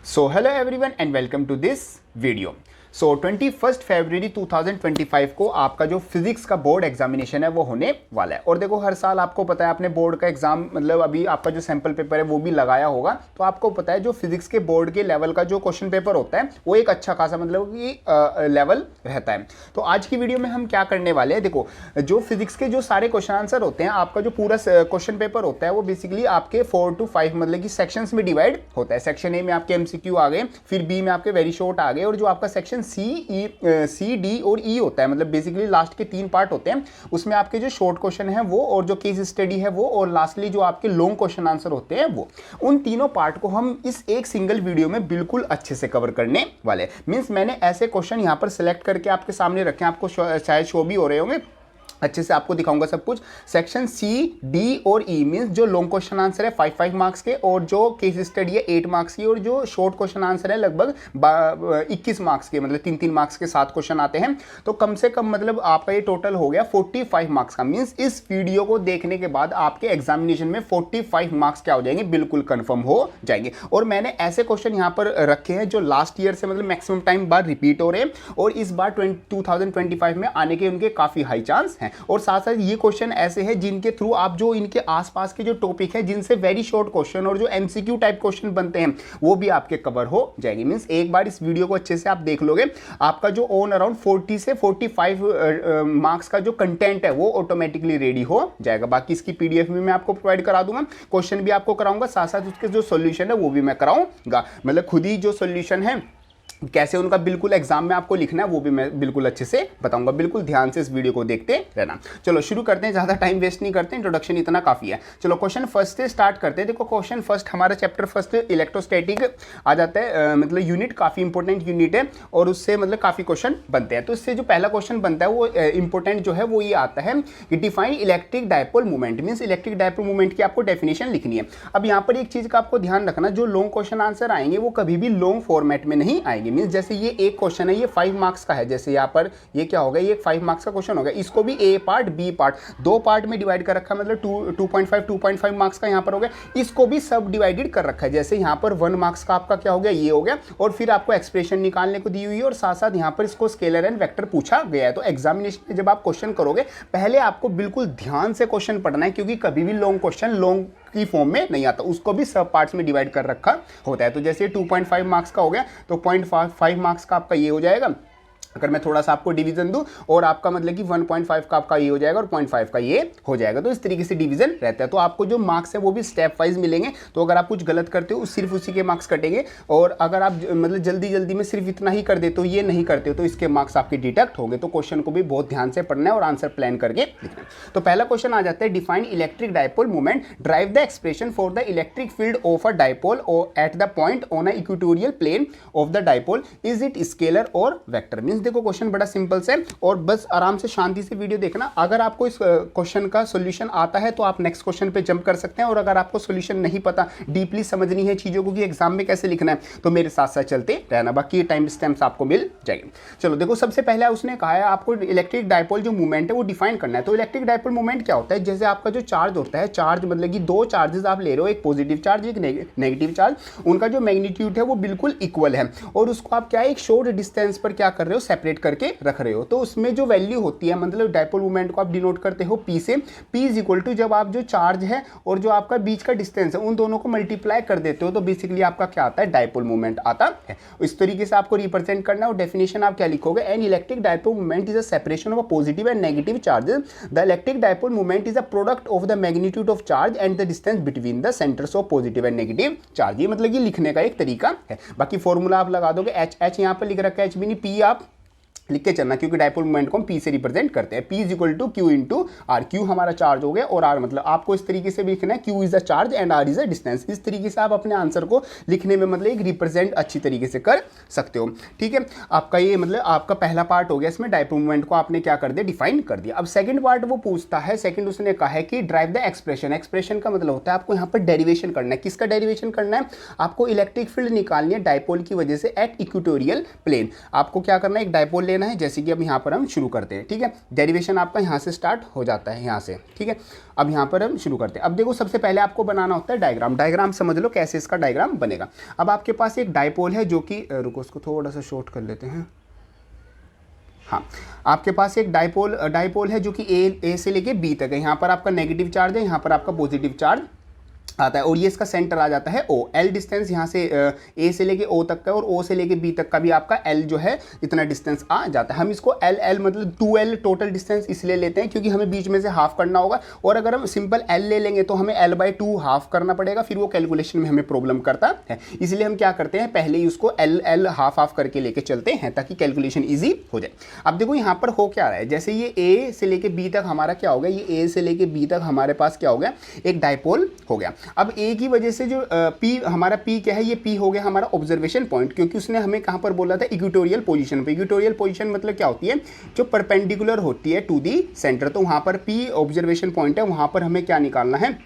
So hello everyone and welcome to this video. सो 21 फरवरी 2025 को आपका जो फिजिक्स का बोर्ड एग्जामिनेशन है वो होने वाला है। और देखो हर साल आपको पता है आपने बोर्ड का एग्जाम मतलब अभी आपका जो सैंपल पेपर है वो भी लगाया होगा, तो आपको पता है जो फिजिक्स के बोर्ड के लेवल का जो क्वेश्चन पेपर होता है वो एक अच्छा खासा मतलब कि लेवल रहता है। तो आज की वीडियो में हम क्या करने वाले हैं, देखो जो फिजिक्स के जो सारे क्वेश्चन आंसर होते हैं, आपका जो पूरा क्वेश्चन पेपर होता है वो बेसिकली आपके 4 to 5 मतलब कि सेक्शंस में डिवाइड होता है। सेक्शन ए में आपके एमसीक्यू आ गए, फिर बी में आपके वेरी शॉर्ट आ गए, और जो आपका सेक्शन सी डी और ई होता है मतलब बेसिकली लास्ट के 3 पार्ट होते हैं, उसमें आपके जो शॉर्ट क्वेश्चन है वो, और जो केस स्टडी है वो, और लास्टली जो आपके लॉन्ग क्वेश्चन आंसर होते हैं वो, उन तीनों पार्ट को हम इस एक सिंगल वीडियो में बिल्कुल अच्छे से कवर करने वाले। मींस मैंने ऐसे क्वेश्चन यहां पर सिलेक्ट करके आपके सामने रखे, आपको शायद शो भी हो रहे होंगे, अच्छे से आपको दिखाऊंगा सब कुछ। सेक्शन सी डी और ई मींस जो लॉन्ग क्वेश्चन आंसर है 5 मार्क्स के, और जो केस स्टडी है 8 मार्क्स की, और जो शॉर्ट क्वेश्चन आंसर है लगभग 21 मार्क्स के, मतलब 3-3 मार्क्स के 7 क्वेश्चन आते हैं। तो कम से कम मतलब आपका ये टोटल हो गया 45 मार्क्स का। मींस इस वीडियो को देखने के बाद आपके एग्जामिनेशन में 45 मार्क्स क्या हो जाएंगे, बिल्कुल कंफर्म हो जाएंगे। और मैंने ऐसे क्वेश्चन यहाँ पर रखे हैं जो लास्ट ईयर से मतलब मैक्सिमम टाइम बाद रिपीट हो रहे हैं, और इस बार 2025 में आने के उनके काफी हाई चांस हैं। और साथ साथ ये क्वेश्चन ऐसे हैं जिनके थ्रू आप जो इनके आसपास के जो टॉपिक है जिनसे वेरी शॉर्ट क्वेश्चन और जो एमसीक्यू टाइप क्वेश्चन बनते हैं वो भी आपके कवर हो जाएंगे। मींस एक बार इस वीडियो को अच्छे से आप देख लोगे, आपका जो ऑन अराउंड 40 से 45 मार्क्स का जो कंटेंट है वो ऑटोमेटिकली रेडी हो जाएगा। बाकी इसकी पीडीएफ भी मैं आपको प्रोवाइड करा दूंगा, क्वेश्चन भी आपको कराऊंगा, साथ साथ उसके जो सोल्यूशन है वो भी मैं कराऊंगा। मतलब खुद ही जो सोल्यूशन है कैसे उनका बिल्कुल एग्जाम में आपको लिखना है वो भी मैं बिल्कुल अच्छे से बताऊंगा। बिल्कुल ध्यान से इस वीडियो को देखते रहना। चलो शुरू करते हैं, ज्यादा टाइम वेस्ट नहीं करते, इंट्रोडक्शन इतना काफी है। चलो क्वेश्चन फर्स्ट से स्टार्ट करते हैं। देखो क्वेश्चन फर्स्ट हमारा चैप्टर फर्स्ट इलेक्ट्रोस्टैटिक आ जाता है, मतलब यूनिट काफी इंपॉर्टेंट यूनिट है और उससे मतलब काफी क्वेश्चन बनते हैं। तो इससे जो पहला क्वेश्चन बनता है वो इंपॉर्टेंट जो है वो ये आता है कि define electric dipole movement. Means electric dipole movement की आपको डेफिनेशन लिखनी है। अब यहाँ पर एक चीज का आपको ध्यान रखना, जो लॉन्ग क्वेश्चन आंसर आएंगे वो कभी भी लॉन्ग फॉर्मेट में नहीं आएंगे। मींस जैसे ये एक क्वेश्चन है, ये 5 मार्क्स का है, जैसे यहाँ पर ये क्या होगा, ये 5 मार्क्स का क्वेश्चन होगा, इसको भी ए पार्ट बी पार्ट 2 पार्ट में डिवाइड कर रखा है, मतलब 2.5 मार्क्स का यहाँ पर हो गया। इसको भी सब डिवाइडेड कर रखा है, जैसे यहाँ पर 1 मार्क्स का आपका क्या हो गया, ये हो गया, और फिर आपको एक्सप्रेशन निकालने को दी हुई है, और साथ साथ यहाँ पर इसको स्केलर एंड वेक्टर पूछा गया है। तो एग्जामिनेशन में जब आप क्वेश्चन करोगे पहले आपको बिल्कुल ध्यान से क्वेश्चन पढ़ना है, क्योंकि कभी भी लॉन्ग क्वेश्चन लॉन्ग की फॉर्म में नहीं आता, उसको भी सब पार्ट्स में डिवाइड कर रखा होता है। तो जैसे 2.5 मार्क्स का हो गया तो 0.5 मार्क्स का आपका ये हो जाएगा, अगर मैं थोड़ा सा आपको डिवीजन दूं, और आपका मतलब कि 1.5 का आपका ये हो जाएगा और 0.5 का ये हो जाएगा। तो इस तरीके से डिवीजन रहता है। तो आपको जो मार्क्स है वो भी स्टेप वाइज मिलेंगे। तो अगर आप कुछ गलत करते हो सिर्फ उसी के मार्क्स कटेंगे, और अगर आप मतलब जल्दी जल्दी में सिर्फ इतना ही कर देते हो, ये नहीं करते हो, तो इसके मार्क्स आपके डिडक्ट होंगे। तो क्वेश्चन को भी बहुत ध्यान से पढ़ना है और आंसर प्लान करके लिखना है। तो पहला क्वेश्चन आ जाता है, define electric dipole movement, derive the expression for the electric field of a dipole at the point on a equatorial plane of the dipole, is it scalar और वेक्टर। मींस देखो क्वेश्चन बड़ा सिंपल से, और बस आराम से शांति से वीडियो देखना। अगर आपको इस क्वेश्चन का सॉल्यूशन आता है तो आप नेक्स्ट क्वेश्चन पे जंप कर सकते हैं, और अगर आपको सॉल्यूशन नहीं पता, डीपली समझनी है चीजों को कि एग्जाम में कैसे लिखना है, तो मेरे साथ साथ चलते रहना, बाकी टाइम स्टैम्प्स आपको मिल जाएंगे। चलो देखो सबसे पहले उसने कहा है आपको इलेक्ट्रिक डायपोल जो मूवमेंट है वो डिफाइन करना है। तो इलेक्ट्रिक डायपोल मूवमेंट क्या होता है, जैसे आपका जो चार्ज होता है, चार्ज मतलब कि 2 चार्जेस आप ले रहे हो, एक पॉजिटिव चार्ज एक नेगेटिव चार्ज, उनका जो मैग्नीट्यूड है वो बिल्कुल इक्वल है, और उसको आप क्या एक शॉर्ट डिस्टेंस पर क्या कर रहे हो, सेपरेट करके रख रहे हो। तो उसमें जो वैल्यू होती है, मतलब डायपोल मूवमेंट को आप डिनोट करते हो पी से। पी इज इक्वल टू जब आप जो चार्ज है और जो आपका बीच का डिस्टेंस है उन दोनों को मल्टीप्लाई कर देते हो, तो बेसिकली आपका क्या आता है, डायपोल मूवमेंट आता है। इस तरीके से आपको रिप्रेजेंट करना है। और डेफिनेशन आप क्या लिखोगे, an electric dipole movement is a separation of a positive and negative charges. The electric dipole movement is a product of the magnitude of charge and the distance between the centres of positive and negative charge. ये मतलब कि लिखने का एक तरीका है। बाकी formula आप लगा दोगे, एच यहाँ पर लिख रखा है, एच भी नहीं, पी आप लिख के चलना, क्योंकि डायपोल मूवमेंट को हम पी से रिप्रेजेंट करते हैं। P is equal to Q into R. Q हमारा चार्ज हो गया, और आर मतलब आपको इस तरीके से भी लिखना है, Q is the charge and R is the distance. इस तरीके से आप अपने आंसर को लिखने में मतलब एक रिप्रेजेंट अच्छी तरीके से कर सकते हो। ठीक है, आपका ये मतलब आपका पहला पार्ट हो गया, इसमें डायपोल मूवमेंट को आपने क्या कर दिया, डिफाइन कर दिया। अब सेकंड पार्ट वो पूछता है, सेकंड उसने कहा है कि ड्राइव द एक्सप्रेशन। एक्सप्रेशन का मतलब होता है आपको यहाँ पर डेरिवेशन करना है। किसका डेरिवेशन करना है, आपको इलेक्ट्रिक फील्ड निकालनी है डायपोल की वजह से एट इक्वेटोरियल प्लेन। आपको क्या करना है, एक डायपोल लेना है, जैसे कि अब यहाँ पर हम शुरू करते हैं, ठीक है। डेरिवेशन आपका यहाँ से स्टार्ट हो जाता है, यहाँ से, ठीक है। अब यहाँ पर हम शुरू करते हैं। अब देखो सबसे पहले आपको बनाना होता है डायग्राम। डायग्राम समझ लो कैसे इसका डायग्राम बनेगा। अब आपके पास एक डायपोल है जो कि रुको उसको थोड़ा सा शॉर्ट कर लेते हैं। हाँ, आपके पास एक डायपोल है जो कि ए से लेके बी तक है। यहाँ पर आपका नेगेटिव चार्ज है, यहाँ पर आपका पॉजिटिव चार्ज आता है और ये इसका सेंटर आ जाता है ओ। एल डिस्टेंस यहाँ से ए से लेके ओ तक का और ओ से लेके बी तक का भी आपका एल जो है इतना डिस्टेंस आ जाता है। हम इसको एल मतलब 2L टोटल डिस्टेंस इसलिए लेते हैं क्योंकि हमें बीच में से हाफ करना होगा, और अगर हम सिंपल एल ले लेंगे तो हमें L/2 हाफ करना पड़ेगा, फिर वो कैलकुलेशन में हमें प्रॉब्लम करता है। इसलिए हम क्या करते हैं, पहले ही उसको एल हाफ करके लेके चलते हैं ताकि कैलकुलेशन ईजी हो जाए। अब देखो यहाँ पर हो क्या रहा है, जैसे ये ए से लेके बी तक हमारा क्या हो गया, ये ए से लेके बी तक हमारे पास क्या हो गया, एक डायपोल हो गया। अब ए की वजह से जो पी हमारा पी क्या है, ये पी हो गया हमारा ऑब्जर्वेशन पॉइंट, क्योंकि उसने हमें कहां पर बोला था, इक्वेटोरियल पोजीशन पे। इक्वेटोरियल पोजीशन मतलब क्या होती है, जो परपेंडिकुलर होती है टू दी सेंटर। तो वहां पर पी ऑब्जर्वेशन पॉइंट है, वहां पर हमें क्या निकालना है,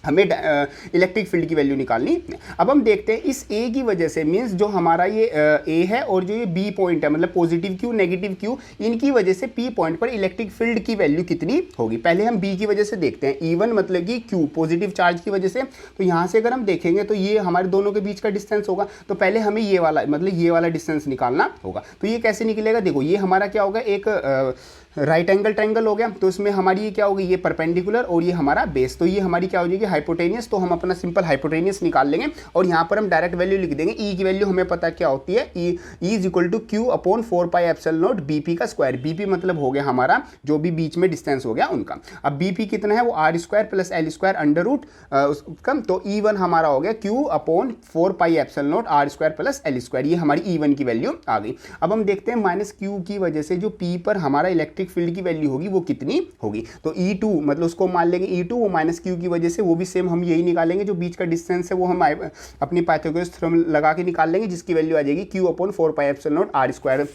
हमें इलेक्ट्रिक फील्ड की वैल्यू निकालनी। अब हम देखते हैं इस ए की वजह से, मीन्स जो हमारा ये ए है और जो ये बी पॉइंट है, मतलब पॉजिटिव क्यू नेगेटिव क्यू, इनकी वजह से पी पॉइंट पर इलेक्ट्रिक फील्ड की वैल्यू कितनी होगी। पहले हम बी की वजह से देखते हैं, E1 मतलब कि क्यू पॉजिटिव चार्ज की वजह से। तो यहाँ से अगर हम देखेंगे तो ये हमारे दोनों के बीच का डिस्टेंस होगा, तो पहले हमें ये वाला मतलब ये वाला डिस्टेंस निकालना होगा। तो ये कैसे निकलेगा, देखो ये हमारा क्या होगा, एक राइट एंगल ट्रायंगल हो गया, तो इसमें हमारी ये क्या होगी, ये परपेंडिकुलर और ये हमारा बेस, तो ये हमारी क्या हो जाएगी, हाइपोटेनियस। तो हम अपना सिंपल हाइपोटेनियस निकाल लेंगे और यहाँ पर हम डायरेक्ट वैल्यू लिख देंगे। ई की वैल्यू हमें पता क्या होती है, E is equal to Q upon 4πε0 BP का स्क्वायर। बीपी मतलब हो गया हमारा जो भी बीच में डिस्टेंस हो गया उनका। अब बीपी कितना है, वो r² + l² अंडर रूट कम, तो E1 हमारा हो गया क्यू अपॉन 4πε0 r² + l²। ये हमारी E1 की वैल्यू आ गई। अब हम देखते हैं माइनस क्यू की वजह से जो पी पर हमारा इलेक्ट्रिक फील्ड की वैल्यू होगी वो कितनी होगी। तो E2 मतलब उसको मान लेंगे E2, वो माइनस क्यू की वजह से वो भी सेम हम यही निकालेंगे, जो बीच का डिस्टेंस है वो हम अपनी पाइथागोरस थ्योरम लगा के निकाल लेंगे, जिसकी वैल्यू आ जाएगी Q upon 4πε0 r²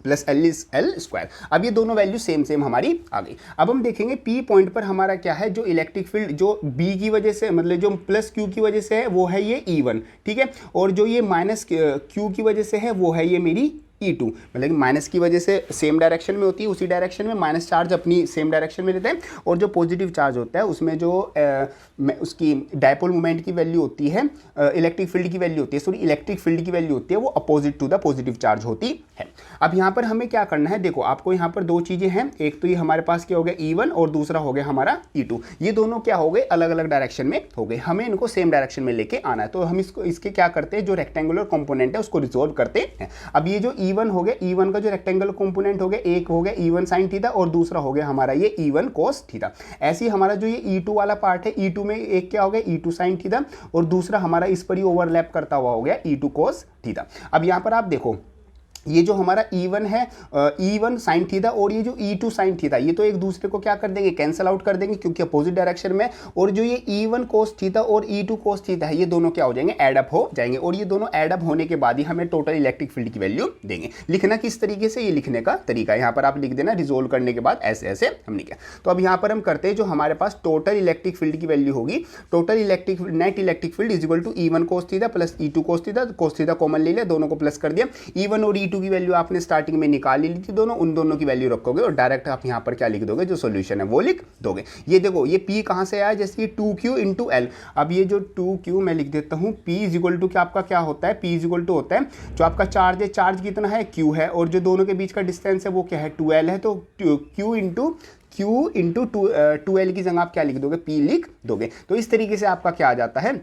plus l²। अब ये दोनों वैल्यू सेम हमारी आ गई। अब हम देखेंगे पी पॉइंट पर हमारा क्या है, जो इलेक्ट्रिक फील्ड जो बी की वजह से मतलब जो प्लस क्यू की वजह से है वो है ये E1, ठीक है, और जो ये माइनस क्यू की वजह से है वो है ये मेरी E2। मतलब माइनस की वजह से सेम डायरेक्शन में होती है, उसी डायरेक्शन में माइनस चार्ज अपनी सेम डायरेक्शन में रहते हैं, और जो पॉजिटिव चार्ज होता है उसमें जो उसकी डायपोल मोमेंट की वैल्यू होती है, इलेक्ट्रिक फील्ड की वैल्यू होती है, सॉरी इलेक्ट्रिक फील्ड की वैल्यू होती है, वो opposite to the positive charge होती है। अब यहाँ पर हमें क्या करना है, देखो आपको यहाँ पर दो चीज़ें हैं, एक तो ये हमारे पास क्या हो गया E1 और दूसरा हो गया हमारा E2। ये दोनों क्या हो गए, अलग अलग डायरेक्शन में हो गए, हमें इनको सेम डायरेक्शन में लेके आना है। तो हम इसके क्या करते हैं, जो रेक्टेंगुलर कंपोनेंट है उसको रिजॉल्व करते हैं। अब ये जो E1 हो गया, E1 का जो रेक्टेंगुलर कंपोनेंट हो गया, एक हो गया E1 sin थीटा और दूसरा हो गया हमारा ये E1 cos थीटा। ऐसे ही हमारा जो ये E2 वाला पार्ट है, E2 में एक क्या हो गया E2 sin थीटा और दूसरा हमारा इस पर ही ओवरलैप करता हुआ हो गया E2 cos थीटा। अब यहाँ पर आप देखो ये जो हमारा E1 है, E1 sin थीटा और ये जो E2 sin थीटा, ये तो एक दूसरे को क्या कर देंगे, कैंसिल आउट कर देंगे क्योंकि अपोजिट डायरेक्शन में। और जो ये E1 cos थीटा और E2 cos थीटा है, ये दोनों क्या हो जाएंगे, एड अप हो जाएंगे, और ये दोनों एड अप होने के बाद ही हमें टोटल इलेक्ट्रिक फील्ड की वैल्यू देंगे। लिखना किस तरीके से, ये लिखने का तरीका यहाँ पर आप लिख देना, रिजोल्व करने के बाद ऐसे ऐसे हमने किया। तो अब यहाँ पर हम करते हैं, जो हमारे पास टोटल इलेक्ट्रिक फील्ड की वैल्यू होगी, total electric net electric field is equal to E1 cos theta plus E2 cos theta. cos theta common ले लिया, दोनों को प्लस कर दिया। E1 और E2 की वैल्यू आपने स्टार्टिंग में निकाल ली थी दोनों, उन दोनों की वैल्यू रखोगे और डायरेक्ट आप यहाँ पर क्या लिख दोगे, जो सॉल्यूशन है वो लिख दोगे। ये देखो ये P कहाँ से आया, जैसे ये 2Q इंटू L। अब ये जो 2Q मैं लिख देता हूँ, P इज इक्वल टू क्या आपका क्या होता है, P इज इक्वल टू होता है जो आपका चार्ज है, चार्ज कितना है Q है, और जो दोनों के बीच का डिस्टेंस है वो क्या है 2L है। तो Q इंटू 2L की जगह आप क्या लिख दोगे, P लिख दोगे। तो इस तरीके से आपका क्या आ जाता है,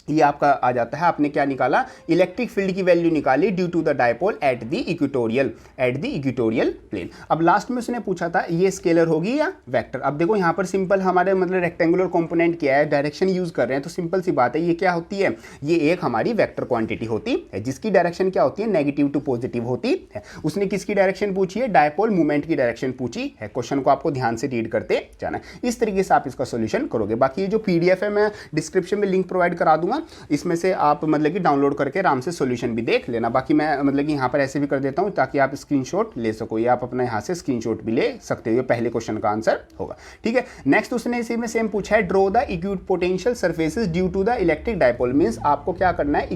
ये आपका आ जाता है, आपने क्या निकाला, इलेक्ट्रिक फील्ड की वैल्यू निकाली due to the dipole at the equatorial plane. अब लास्ट में उसने पूछा था ये स्केलर होगी या वेक्टर। अब देखो यहाँ पर सिंपल हमारे मतलब रेक्टेंगुलर कंपोनेंट क्या है, डायरेक्शन यूज कर रहे हैं, तो सिंपल सी बात है, ये क्या होती है, ये एक हमारी वेक्टर क्वांटिटी होती है जिसकी डायरेक्शन क्या होती है, नेगेटिव टू पॉजिटिव होती है। उसने किसकी डायरेक्शन पूछी है, डायपोल मूवमेंट की डायरेक्शन पूछी है। क्वेश्चन को आपको ध्यान से रीड करते जाना है, इस तरीके से आप इसका सोल्यूशन करोगे। बाकी ये जो PDF है मैं डिस्क्रिप्शन में लिंक प्रोवाइड करा दूंगा, दूंगा, इसमें से आप मतलब कि डाउनलोड करके आराम से सॉल्यूशन भी देख लेना। बाकी मैं मतलब कि यहाँ पर ऐसे भी कर देता हूँ ताकि आप स्क्रीनशॉट ले सको, या आप अपना यहाँ से स्क्रीनशॉट भी ले सकते हो। ये पहले क्वेश्चन का आंसर होगा, ठीक है। नेक्स्ट उसने इसी में सेम पूछा है, draw the equipotential surfaces due to the electric dipole. Means आपको क्या करना है,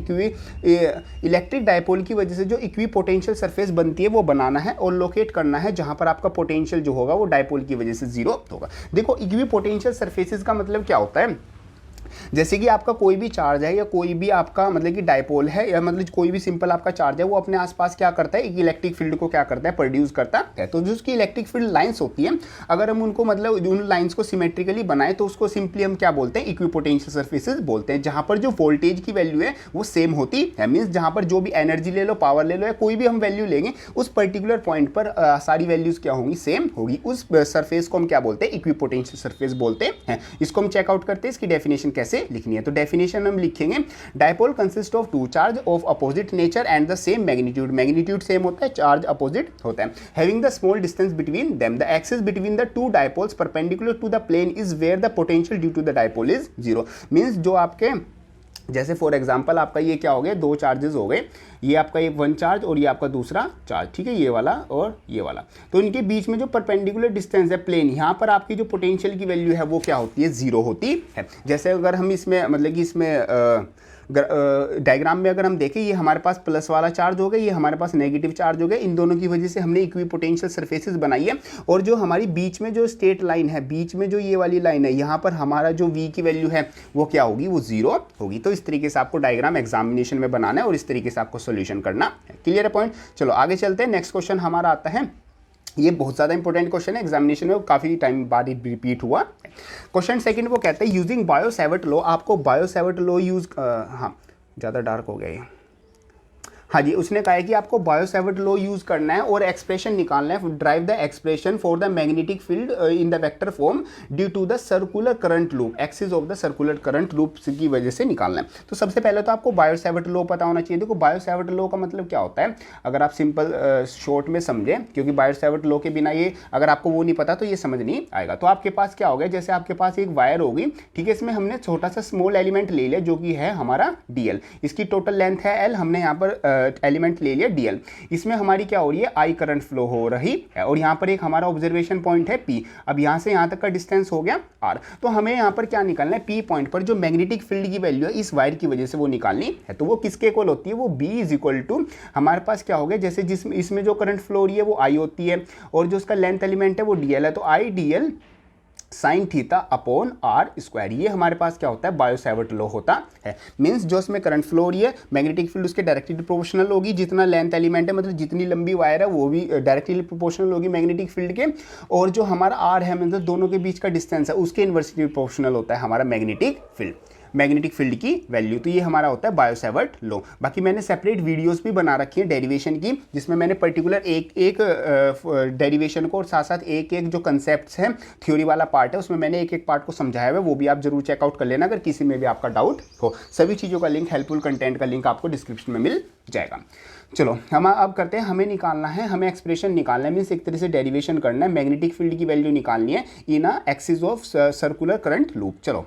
इलेक्ट्रिक डायपोल की वजह से जो इक्विपोटेंशियल सरफेस बनती है वो बनाना है और लोकेट करना है जहां पर आपका पोटेंशियल जो होगा वो डायपोल की वजह से जीरो होगा। देखो इक्विपोटेंशियल सरफेसेस का मतलब क्या होता है, जैसे कि आपका कोई भी चार्ज है या कोई भी आपका मतलब कि डायपोल है या मतलब कोई भी सिंपल आपका चार्ज है, वो अपने आसपास क्या करता है, एक इलेक्ट्रिक फील्ड को क्या करता है, प्रोड्यूस करता है। तो जो उसकी इलेक्ट्रिक फील्ड लाइंस होती है, अगर हम उनको मतलब उन लाइंस को सिमेट्रिकली बनाए तो उसको सिंपली हम क्या बोलते हैं, इक्विपोटेंशियल सरफेसेस बोलते हैं, जहां पर जो वोल्टेज की वैल्यू है वो सेम होती है। मीन्स जहां पर जो भी एनर्जी ले लो, पावर ले लो, या कोई भी हम वैल्यू लेंगे उस पर्टिकुलर पॉइंट पर सारी वैल्यूज क्या होंगी, सेम होगी। उस सरफेस को हम क्या बोलते हैं, इक्विपोटेंशियल सरफेस बोलते हैं। इसको हम चेकआउट करते हैं, इसकी डेफिनेशन कैसे लिखनी है। तो डेफिनेशन हम लिखेंगे, dipole consist of two charge of opposite nature and the same magnitude. Magnitude same होता है, चार्ज अपोजिट होता है। Having the small distance between them, the axis between the two dipoles perpendicular to the plane is where the potential due to the dipole is zero. Means जो आपके जैसे for example आपका ये क्या हो गया, दो चार्जेस हो गए, ये आपका एक वन चार्ज और ये आपका दूसरा चार्ज, ठीक है, ये वाला और ये वाला। तो इनके बीच में जो परपेंडिकुलर डिस्टेंस है प्लेन, यहाँ पर आपकी जो पोटेंशियल की वैल्यू है वो क्या होती है, जीरो होती है। जैसे अगर हम इसमें मतलब कि इसमें डायग्राम में अगर हम देखें, ये हमारे पास प्लस वाला चार्ज हो गया, ये हमारे पास नेगेटिव चार्ज हो गया, इन दोनों की वजह से हमने इक्विपोटेंशियल सरफेसेस बनाई है। और जो हमारी बीच में जो स्ट्रेट लाइन है, बीच में जो ये वाली लाइन है, यहाँ पर हमारा जो v की वैल्यू है वो क्या होगी, वो जीरो होगी। तो इस तरीके से आपको डायग्राम एग्जामिनेशन में बनाना है और इस तरीके से आपको सोल्यूशन करना है। क्लियर है पॉइंट। चलो आगे चलते हैं। नेक्स्ट क्वेश्चन हमारा आता है, ये बहुत ज़्यादा इंपॉर्टेंट क्वेश्चन है, एग्जामिनेशन में काफ़ी टाइम बाद रिपीट हुआ। क्वेश्चन सेकंड वो कहते हैं, यूजिंग बायो-सैवर्ट लॉ। आपको बायो-सैवर्ट लॉ यूज हाँ ज़्यादा डार्क हो गया ये, हाँ जी, उसने कहा है कि आपको बायो-सैवर्ट लॉ यूज करना है और एक्सप्रेशन निकालना है, derive the expression for the magnetic field in the vector form due to the circular current loop, axis of the circular current loop की वजह से निकालना है। तो सबसे पहले तो आपको बायो-सैवर्ट लॉ पता होना चाहिए। देखो बायो-सैवर्ट लॉ का मतलब क्या होता है, अगर आप सिंपल शॉर्ट में समझें, क्योंकि बायो-सैवर्ट लॉ के बिना ये अगर आपको वो नहीं पता तो ये समझ नहीं आएगा। तो आपके पास क्या हो गया, जैसे आपके पास एक वायर होगी, ठीक है, इसमें हमने छोटा सा स्मॉल एलिमेंट ले लिया जो कि है हमारा DL, इसकी टोटल लेंथ है L, हमने यहाँ पर एलिमेंट ले लिया DL। इसमें हमारी क्या हो रही है, I करंट फ्लो हो रही है और यहाँ पर एक हमारा ऑब्जर्वेशन पॉइंट है P। अब यहाँ से यहाँ तक का डिस्टेंस हो गया R। तो हमें यहाँ पर क्या निकालना है, P पॉइंट पर जो मैग्नेटिक फील्ड की वैल्यू है इस वायर की वजह से वो निकालनी है। तो वो किसके इक्वल होती है, वो B इज इक्वल टू, हमारे पास क्या हो गया, जैसे जिसमें इसमें जो करंट फ्लो हो रही है वो I होती है और जो उसका लेंथ एलिमेंट है वो DL है, तो I DL sine theta upon R square. ये हमारे पास क्या होता है, बायो-सैवर्ट लॉ होता है। मींस जो इसमें करंट फ्लो हो रही है, मैग्नेटिक फील्ड उसके डायरेक्टली प्रोपोर्शनल होगी, जितना लेंथ एलिमेंट है मतलब जितनी लंबी वायर है वो भी डायरेक्टली प्रोपोर्शनल होगी मैग्नेटिक फील्ड के, और जो हमारा आर है मतलब दोनों के बीच का डिस्टेंस है उसके इन्वर्सली प्रोपोर्शनल होता है हमारा मैग्नेटिक फील्ड की वैल्यू। तो ये हमारा होता है बायो-सैवर्ट लॉ। बाकी मैंने सेपरेट वीडियोस भी बना रखी है डेरिवेशन की, जिसमें मैंने पर्टिकुलर एक डेरिवेशन को और साथ साथ एक जो कंसेप्ट्स हैं, थ्योरी वाला पार्ट है, उसमें मैंने एक पार्ट को समझाया हुआ है, वो भी आप जरूर चेकआउट कर लेना अगर किसी में भी आपका डाउट हो। सभी चीज़ों का लिंक, हेल्पफुल कंटेंट का लिंक आपको डिस्क्रिप्शन में मिल जाएगा। चलो हम अब करते हैं, हमें निकालना है, हमें एक्सप्रेशन निकालना है, मीन्स एक तरह से डेरिवेशन करना है, मैग्नेटिक फील्ड की वैल्यू निकालनी है in axis of circular current loop. चलो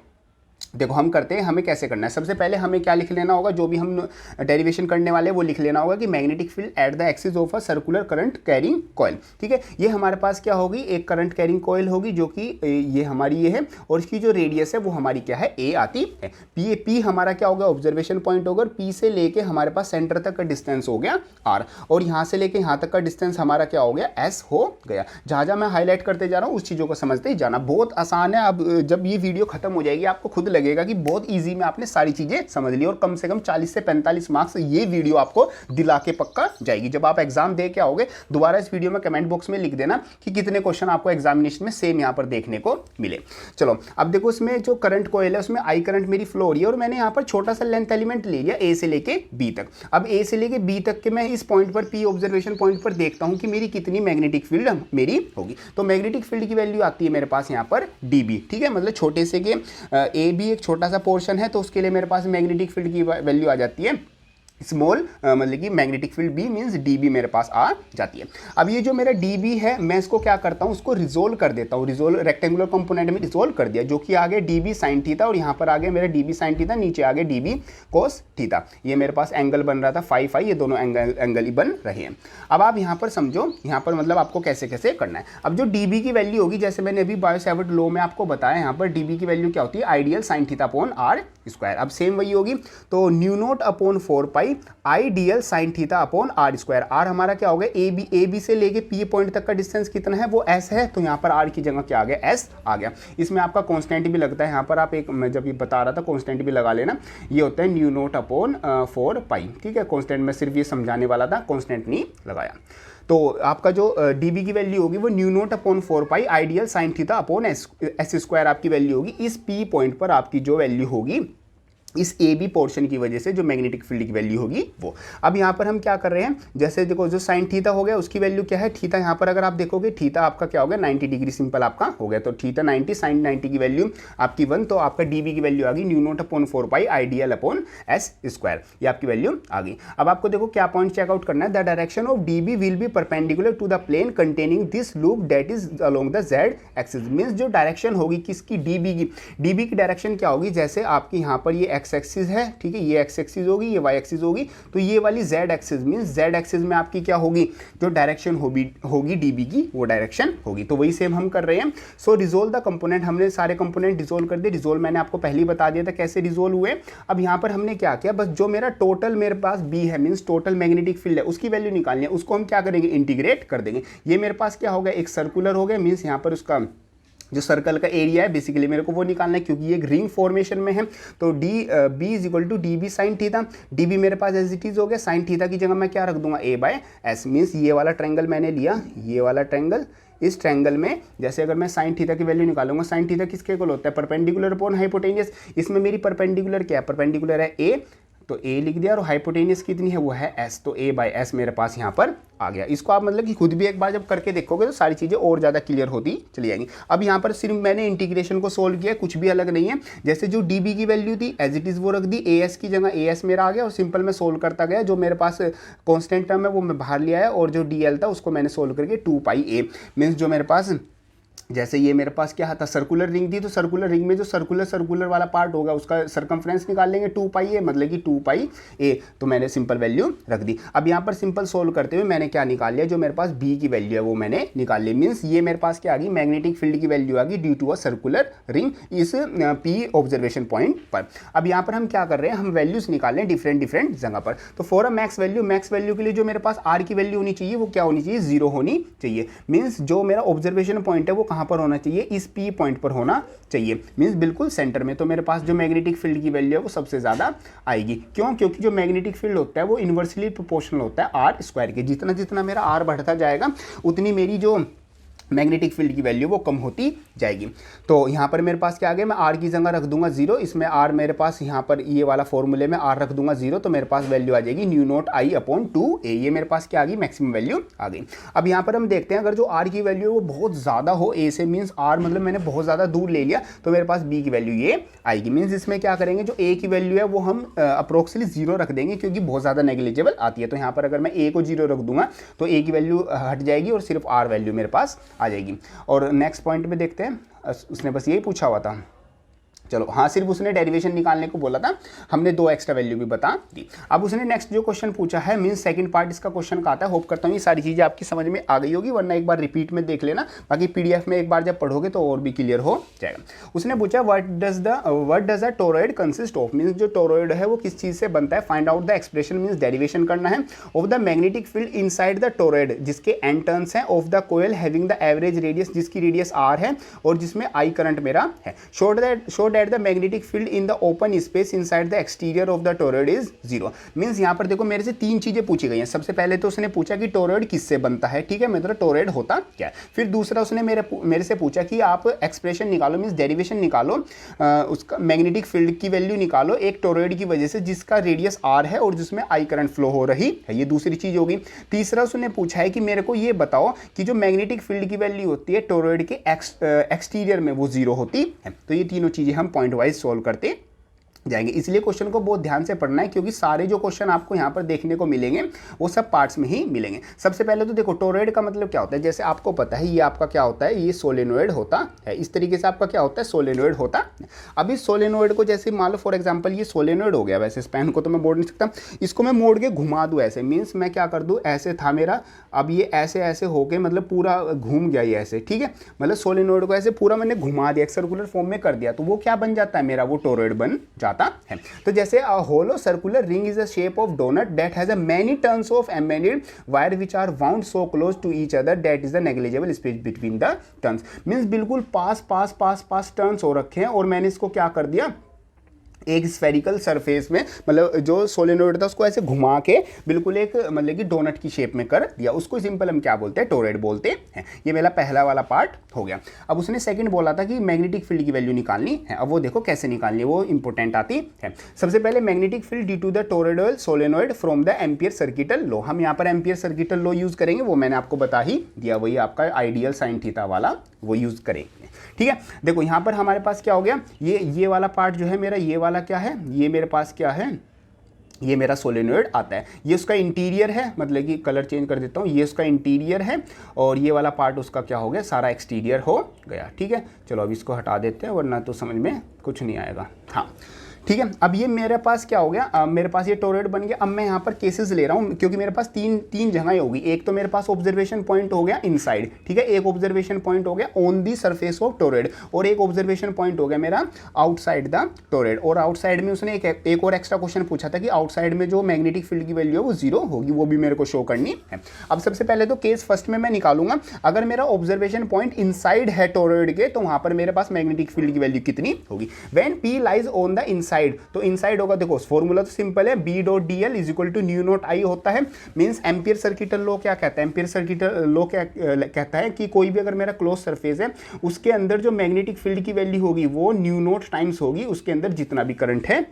देखो हम करते हैं, हमें कैसे करना है। सबसे पहले हमें क्या लिख लेना होगा, जो भी हम डेरिवेशन करने वाले हैं वो लिख लेना होगा कि magnetic field at the axis of a circular current carrying coil. ठीक है, ये हमारे पास क्या होगी, एक करंट कैरिंग कॉइल होगी जो कि ये हमारी ये है, और इसकी जो रेडियस है वो हमारी क्या है, A आती है। P हमारा क्या होगा, ऑब्जर्वेशन पॉइंट होगा, P से लेके हमारे पास सेंटर तक का डिस्टेंस हो गया R, और यहाँ से लेके यहाँ तक का डिस्टेंस हमारा क्या हो गया, S हो गया। जहाँ जहाँ मैं हाईलाइट करते जा रहा हूँ उस चीज़ों को समझते ही जाना, बहुत आसान है। अब जब ये वीडियो खत्म हो जाएगी आपको खुद लगेगा कि बहुत इजी में आपने सारी चीजें समझ ली, और कम से कम 40 से 45 मार्क्स ये वीडियो आपको दिला के पक्का जाएगी। जब आप एग्जाम दे के आओगे दोबारा इस वीडियो में कमेंट बॉक्स में लिख देना कि कितने क्वेश्चन आपको एग्जामिनेशन में सेम यहाँ पर देखने को मिले। चलो अब देखो, इसमें जो करंट कॉइल है उसमें I करंट मेरी फ्लो हो रही है, और मैंने यहाँ पर छोटा सा लेंथ एलिमेंट ले लिया A से लेके B तक। अब A से लेके B तक के मैं इस पॉइंट पर P ऑब्जर्वेशन पॉइंट पर देखता हूँ कि मेरी कितनी मैग्नेटिक फील्ड मेरी होगी। तो मैग्नेटिक फील्ड की वैल्यू आती है मेरे पास यहाँ पर dB। ठीक है, मतलब छोटे से के A भी एक छोटा सा पोर्शन है, तो उसके लिए मेरे पास मैग्नेटिक फील्ड की वैल्यू आ जाती है स्मॉल मतलब कि magnetic field B means D B मेरे पास आ जाती है। अब ये जो मेरा डी बी है मैं इसको क्या करता हूँ, उसको रिजोल्व कर देता हूँ, रिजोल्व रेक्टेंगुलर कंपोनेंट में रिजोल्व कर दिया, जो कि आ गया डी बी साइन थीटा, और यहाँ पर आ गया मेरा डी बी साइन थीटा, नीचे आ गया डी बी कोस थीटा। ये मेरे पास एंगल बन रहा था फाई फाई, ये दोनों एंगल ही बन रहे हैं। अब आप यहाँ पर समझो, यहाँ पर मतलब आपको कैसे कैसे करना है। अब जो डी बी की वैल्यू होगी, जैसे मैंने अभी बायो-सैवर्ट लॉ में आपको बताया, यहाँ पर डी बी की वैल्यू क्या होती है, I DL sine theta upon R square. अब सेम वही होगी, तो mu naught upon 4 pi ideal sine theta upon R square. R हमारा क्या हो गया, ए बी से लेके पी पॉइंट तक का डिस्टेंस कितना है, वो एस है, तो यहाँ पर आर की जगह क्या आ गया, एस आ गया। इसमें आपका कांस्टेंट भी लगता है, यहाँ पर आप एक, मैं जब ये बता रहा था कांस्टेंट भी लगा लेना, ये होता है न्यू नोट अपॉन 4 पाई, ठीक है। कांस्टेंट में सिर्फ ये समझाने वाला था, कांस्टेंट नहीं लगाया। तो आपका जो डी बी की वैल्यू होगी वो mu naught upon 4 pi ideal sine theta upon S square आपकी वैल्यू होगी। इस पी पॉइंट पर आपकी जो वैल्यू होगी, इस ए बी पोर्शन की वजह से जो मैग्नेटिक फील्ड की वैल्यू होगी वो। अब यहाँ पर हम क्या कर रहे हैं, जैसे देखो जो साइन थीटा हो गया उसकी वैल्यू क्या है, थीटा यहाँ पर अगर आप देखोगे थीटा आपका क्या हो गया 90 डिग्री, सिंपल आपका हो गया, तो थीटा 90 साइन 90 की वैल्यू आपकी 1, तो आपका डी बी की वैल्यू आ गई new naught upon 4 pi ideal upon S square, ये आपकी वैल्यू आ गई। अब आपको देखो क्या पॉइंट चेकआउट करना है, the direction of D B will be perpendicular to the plane containing this loop that is along the Z axis. Means जो डायरेक्शन होगी किसकी, डी बी की डायरेक्शन क्या होगी, जैसे आपकी यहाँ पर ये एक्स एक्सिस है, ठीक है, ये एक्स एक्सिस होगी, ये वाई एक्सिस होगी, तो ये वाली Z axis means Z axis में आपकी क्या होगी, जो डायरेक्शन होगी डीबी की वो डायरेक्शन होगी। तो वही सेम हम कर रहे हैं। सो रिजोल्व द कंपोनेंट, हमने सारे कंपोनेंट रिजोल्व कर दिए। रिजोल्व मैंने आपको पहले ही बता दिया था कैसे रिजोल्व हुए। अब यहाँ पर हमने क्या किया, बस जो मेरा टोटल मेरे पास बी है मींस टोटल मैग्नेटिक फील्ड है उसकी वैल्यू निकालनी है, उसको हम क्या करेंगे, इंटीग्रेट कर देंगे। ये मेरे पास क्या हो गया, एक सर्कुलर हो गया, मीन्स यहाँ पर उसका जो सर्कल का एरिया है बेसिकली मेरे को वो निकालना है, क्योंकि ये एक रिंग फॉर्मेशन में है। तो B is equal to D B sine theta, D B मेरे पास एज इट इज हो गया, साइन थीटा की जगह मैं क्या रख दूंगा, ए बाय एस। मीन्स ये वाला ट्रायंगल मैंने लिया, ये वाला ट्रायंगल, इस ट्रायंगल में जैसे अगर मैं साइन थीटा की वैल्यू निकालूंगा, साइन थीटा किसके इक्वल होता है, परपेंडिकुलर अपॉन हाइपोटेनियस। इसमें मेरी परपेंडिकुलर क्या है, परपेंडिकुलर है ए, तो ए लिख दिया, और हाइपोटेनियस कितनी है, वो है एस, तो ए बाय एस मेरे पास यहाँ पर आ गया। इसको आप मतलब कि खुद भी एक बार जब करके देखोगे तो सारी चीज़ें और ज़्यादा क्लियर होती चली जाएंगी। अब यहाँ पर सिर्फ मैंने इंटीग्रेशन को सोल्व किया, कुछ भी अलग नहीं है। जैसे जो डी बी की वैल्यू थी एज इट इज़ वो रख दी, ए एस की जगह ए एस मेरा आ गया, और सिंपल मैं सोल्व करता गया। जो मेरे पास कॉन्स्टेंट टर्म है वो मैं बाहर लिया है, और जो डी एल था उसको मैंने सोल्व करके 2 पाई ए, मीन्स जो मेरे पास, जैसे ये मेरे पास क्या था, सर्कुलर रिंग थी, तो सर्कुलर रिंग में जो सर्कुलर वाला पार्ट होगा उसका सर्कमफ्रेंस निकाल लेंगे 2 पाई ए, मतलब कि 2 पाई ए, तो मैंने सिंपल वैल्यू रख दी। अब यहाँ पर सिंपल सोल्व करते हुए मैंने क्या निकाल लिया, जो मेरे पास बी की वैल्यू है वो मैंने निकाल ली। मीन्स ये मेरे पास क्या आ गई, मैग्नेटिक फील्ड की वैल्यू आ गई due to a circular ring इस पी ऑब्जर्वेशन पॉइंट पर। अब यहाँ पर हम क्या कर रहे हैं, हम वैल्यूज निकाल रहे हैं डिफरेंट जगह पर। तो फॉर अ मैक्स वैल्यू के लिए जो मेरे पास आर की वैल्यू होनी चाहिए वो क्या होनी चाहिए, 0 होनी चाहिए। मीन्स जो मेरा ऑब्जर्वेशन पॉइंट है वो कहाँ पर होना चाहिए, इस पी पॉइंट पर होना चाहिए, मींस बिल्कुल सेंटर में। तो मेरे पास जो मैग्नेटिक फील्ड की वैल्यू है वो सबसे ज्यादा आएगी। क्यों, क्योंकि जो मैग्नेटिक फील्ड होता है वो इनवर्सली प्रोपोर्शनल होता है आर स्क्वायर के। जितना जितना मेरा आर बढ़ता जाएगा उतनी मेरी जो मैग्नेटिक फील्ड की वैल्यू वो कम होती जाएगी। तो यहाँ पर मेरे पास क्या आ गया, मैं आर की जगह रख दूंगा 0, इसमें आर मेरे पास यहाँ पर ये वाला फॉर्मूले में आर रख दूंगा 0, तो मेरे पास वैल्यू आ जाएगी न्यू नोट आई अपॉन 2 ए। ये मेरे पास क्या आ गई, मैक्सिमम वैल्यू आ गई। अब यहाँ पर हम देखते हैं, अगर जो आर की वैल्यू है वो बहुत ज़्यादा हो ए से, मीन्स आर मतलब मैंने बहुत ज़्यादा दूर ले लिया, तो मेरे पास बी की वैल्यू ये आएगी। मीन्स इसमें क्या करेंगे, जो ए की वैल्यू है वो हम अप्रोक्सिमेटली 0 रख देंगे, क्योंकि बहुत ज़्यादा नेग्लिजिबल आती है। तो यहाँ पर अगर मैं ए को 0 रख दूंगा तो ए की वैल्यू हट जाएगी और सिर्फ आर वैल्यू मेरे पास आ जाएगी। और नेक्स्ट पॉइंट में देखते हैं, उसने बस यही पूछा हुआ था। चलो हाँ, सिर्फ उसने डेरिवेशन निकालने को बोला था, हमने 2 एक्स्ट्रा वैल्यू भी बता दी। अब उसने नेक्स्ट जो क्वेश्चन पूछा है, मींस सेकंड पार्ट इसका क्वेश्चन का आता है। होप करता हूँ ये सारी चीज़ें आपकी समझ में आ गई होगी, वरना एक बार रिपीट में देख लेना, बाकी पीडीएफ में एक बार जब पढ़ोगे तो और भी क्लियर हो जाएगा। उसने पूछा what does a toroid consist of, means जो टोरॉइड है वो किस चीज़ से बनता है, find out the expression, means derivation करना है of the magnetic field inside the toroid, जिसके एंड टर्न्स हैं, of the coil having the average radius, जिसकी रेडियस आर है और जिसमें आई करंट मेरा है। Show that the magnetic field in the open space inside the exterior of the toroid is 0। Means यहाँ पर देखो मेरे से 3 चीजें पूछी गई हैं। सबसे पहले तो उसने पूछा कि टोरॉइड किससे बनता है, ठीक है, मतलब टोरॉइड होता क्या है। फिर दूसरा उसने मेरे से पूछा कि आप एक्सप्रेशन निकालो, मींस डेरिवेशन निकालो, उसका मैग्नेटिक फील्ड की वैल्यू निकालो एक टोरॉइड की वजह से जिसका रेडियस आर है और जिसमें आई करंट फ्लो हो रही है। ये दूसरी चीज होगी। तीसरा उसने पूछा है कि मेरे को ये बताओ कि जो मैग्नेटिक फील्ड की वैल्यू होती है टोरॉइड के एक्सटीरियर में वो 0 होती है। तो ये तीनों चीजें हम पॉइंट वाइज सोल्व करते जाएंगे। इसलिए क्वेश्चन को बहुत ध्यान से पढ़ना है, क्योंकि सारे जो क्वेश्चन आपको यहाँ पर देखने को मिलेंगे वो सब पार्ट्स में ही मिलेंगे। सबसे पहले तो देखो टोरॉइड का मतलब क्या होता है। जैसे आपको पता है ये आपका क्या होता है, ये सोलेनोइड होता है। इस तरीके से आपका क्या होता है, सोलेनोइड होता है। अब इस सोलेनोइड को जैसे मान लो फॉर एग्जाम्पल ये सोलेनोइड हो गया, वैसे इस पेन को तो मैं मोड़ नहीं सकता, इसको मैं मोड़ के घुमा दूँ ऐसे, मीन्स मैं क्या कर दूँ, ऐसे था मेरा, अब ये ऐसे ऐसे होके मतलब पूरा घूम गया ये ऐसे, ठीक है। मतलब सोलेनोइड को ऐसे पूरा मैंने घुमा दिया, एक सर्कुलर फॉर्म में कर दिया, तो वो क्या बन जाता है मेरा, वो टोरॉइड बन जाता है। तो जैसे a hollow circular ring is a shape of donut that has a many turns of embedded wire which are wound so close to each other that is the negligible space between the turns। Means बिल्कुल पास पास पास पास turns हो रखे हैं, और मैंने इसको क्या कर दिया, एक स्फेरिकल सरफेस में, मतलब जो सोलेनोइड था उसको ऐसे घुमा के बिल्कुल एक मतलब कि डोनट की शेप में कर दिया, उसको सिंपल हम क्या बोलते हैं, टोरॉइड बोलते हैं। ये मेरा पहला वाला पार्ट हो गया। अब उसने सेकंड बोला था कि मैग्नेटिक फील्ड की वैल्यू निकालनी है। अब वो देखो कैसे निकालनी है, वो इंपॉर्टेंट आती है। सबसे पहले magnetic field due to the toroidal solenoid from the Ampere circuital law. हम यहाँ पर एम्पियर सर्किटल लॉ यूज करेंगे, वो मैंने आपको बता ही दिया, वही आपका आइडियल साइन थीटा वाला वो यूज करेंगे, ठीक है। देखो यहाँ पर हमारे पास क्या हो गया, ये वाला पार्ट जो है मेरा, ये वाला क्या है, ये मेरे पास क्या है, ये मेरा सोलेनोइड आता है। ये उसका इंटीरियर है, मतलब कि कलर चेंज कर देता हूँ, ये उसका इंटीरियर है, और ये वाला पार्ट उसका क्या हो गया, सारा एक्सटीरियर हो गया, ठीक है। चलो अब इसको हटा देते हैं, वरना तो समझ में कुछ नहीं आएगा। हाँ ठीक है। अब ये मेरे पास क्या हो गया, मेरे पास ये टोरॉइड बन गया। अब मैं यहाँ पर केसेस ले रहा हूँ, क्योंकि मेरे पास तीन जगह होगी। एक तो मेरे पास ऑब्जर्वेशन पॉइंट हो गया इनसाइड, ठीक है, एक ऑब्जर्वेशन पॉइंट हो गया on the surface of toroid, और एक ऑब्जर्वेशन पॉइंट हो गया मेरा आउटसाइड द टोरॉइड। और आउटसाइड में उसने एक और एक्स्ट्रा क्वेश्चन पूछा था कि आउटसाइड में जो मैग्नेटिक फील्ड की वैल्यू है वो 0 होगी, वो भी मेरे को शो करनी है। अब सबसे पहले तो केस फर्स्ट में मैं निकालूंगा, अगर मेरा ऑब्जर्वेशन पॉइंट इनसाइड है टोरॉइड के, तो वहां पर मेरे पास मैग्नेटिक फील्ड की वैल्यू कितनी होगी। When P lies on the inside, तो इनसाइड होगा, देखो फॉर्मूला तो सिंपल है, B dot DL is equal to mu naught I होता है। मींस एम्पियर सर्किटल लॉ क्या कहता है, एम्पियर सर्किटल लॉ क्या कहता है कि कोई भी अगर मेरा क्लोज सरफेस है, उसके अंदर जो मैग्नेटिक फील्ड की वैल्यू होगी वो न्यू नॉट टाइम्स होगी उसके अंदर जितना भी करंट है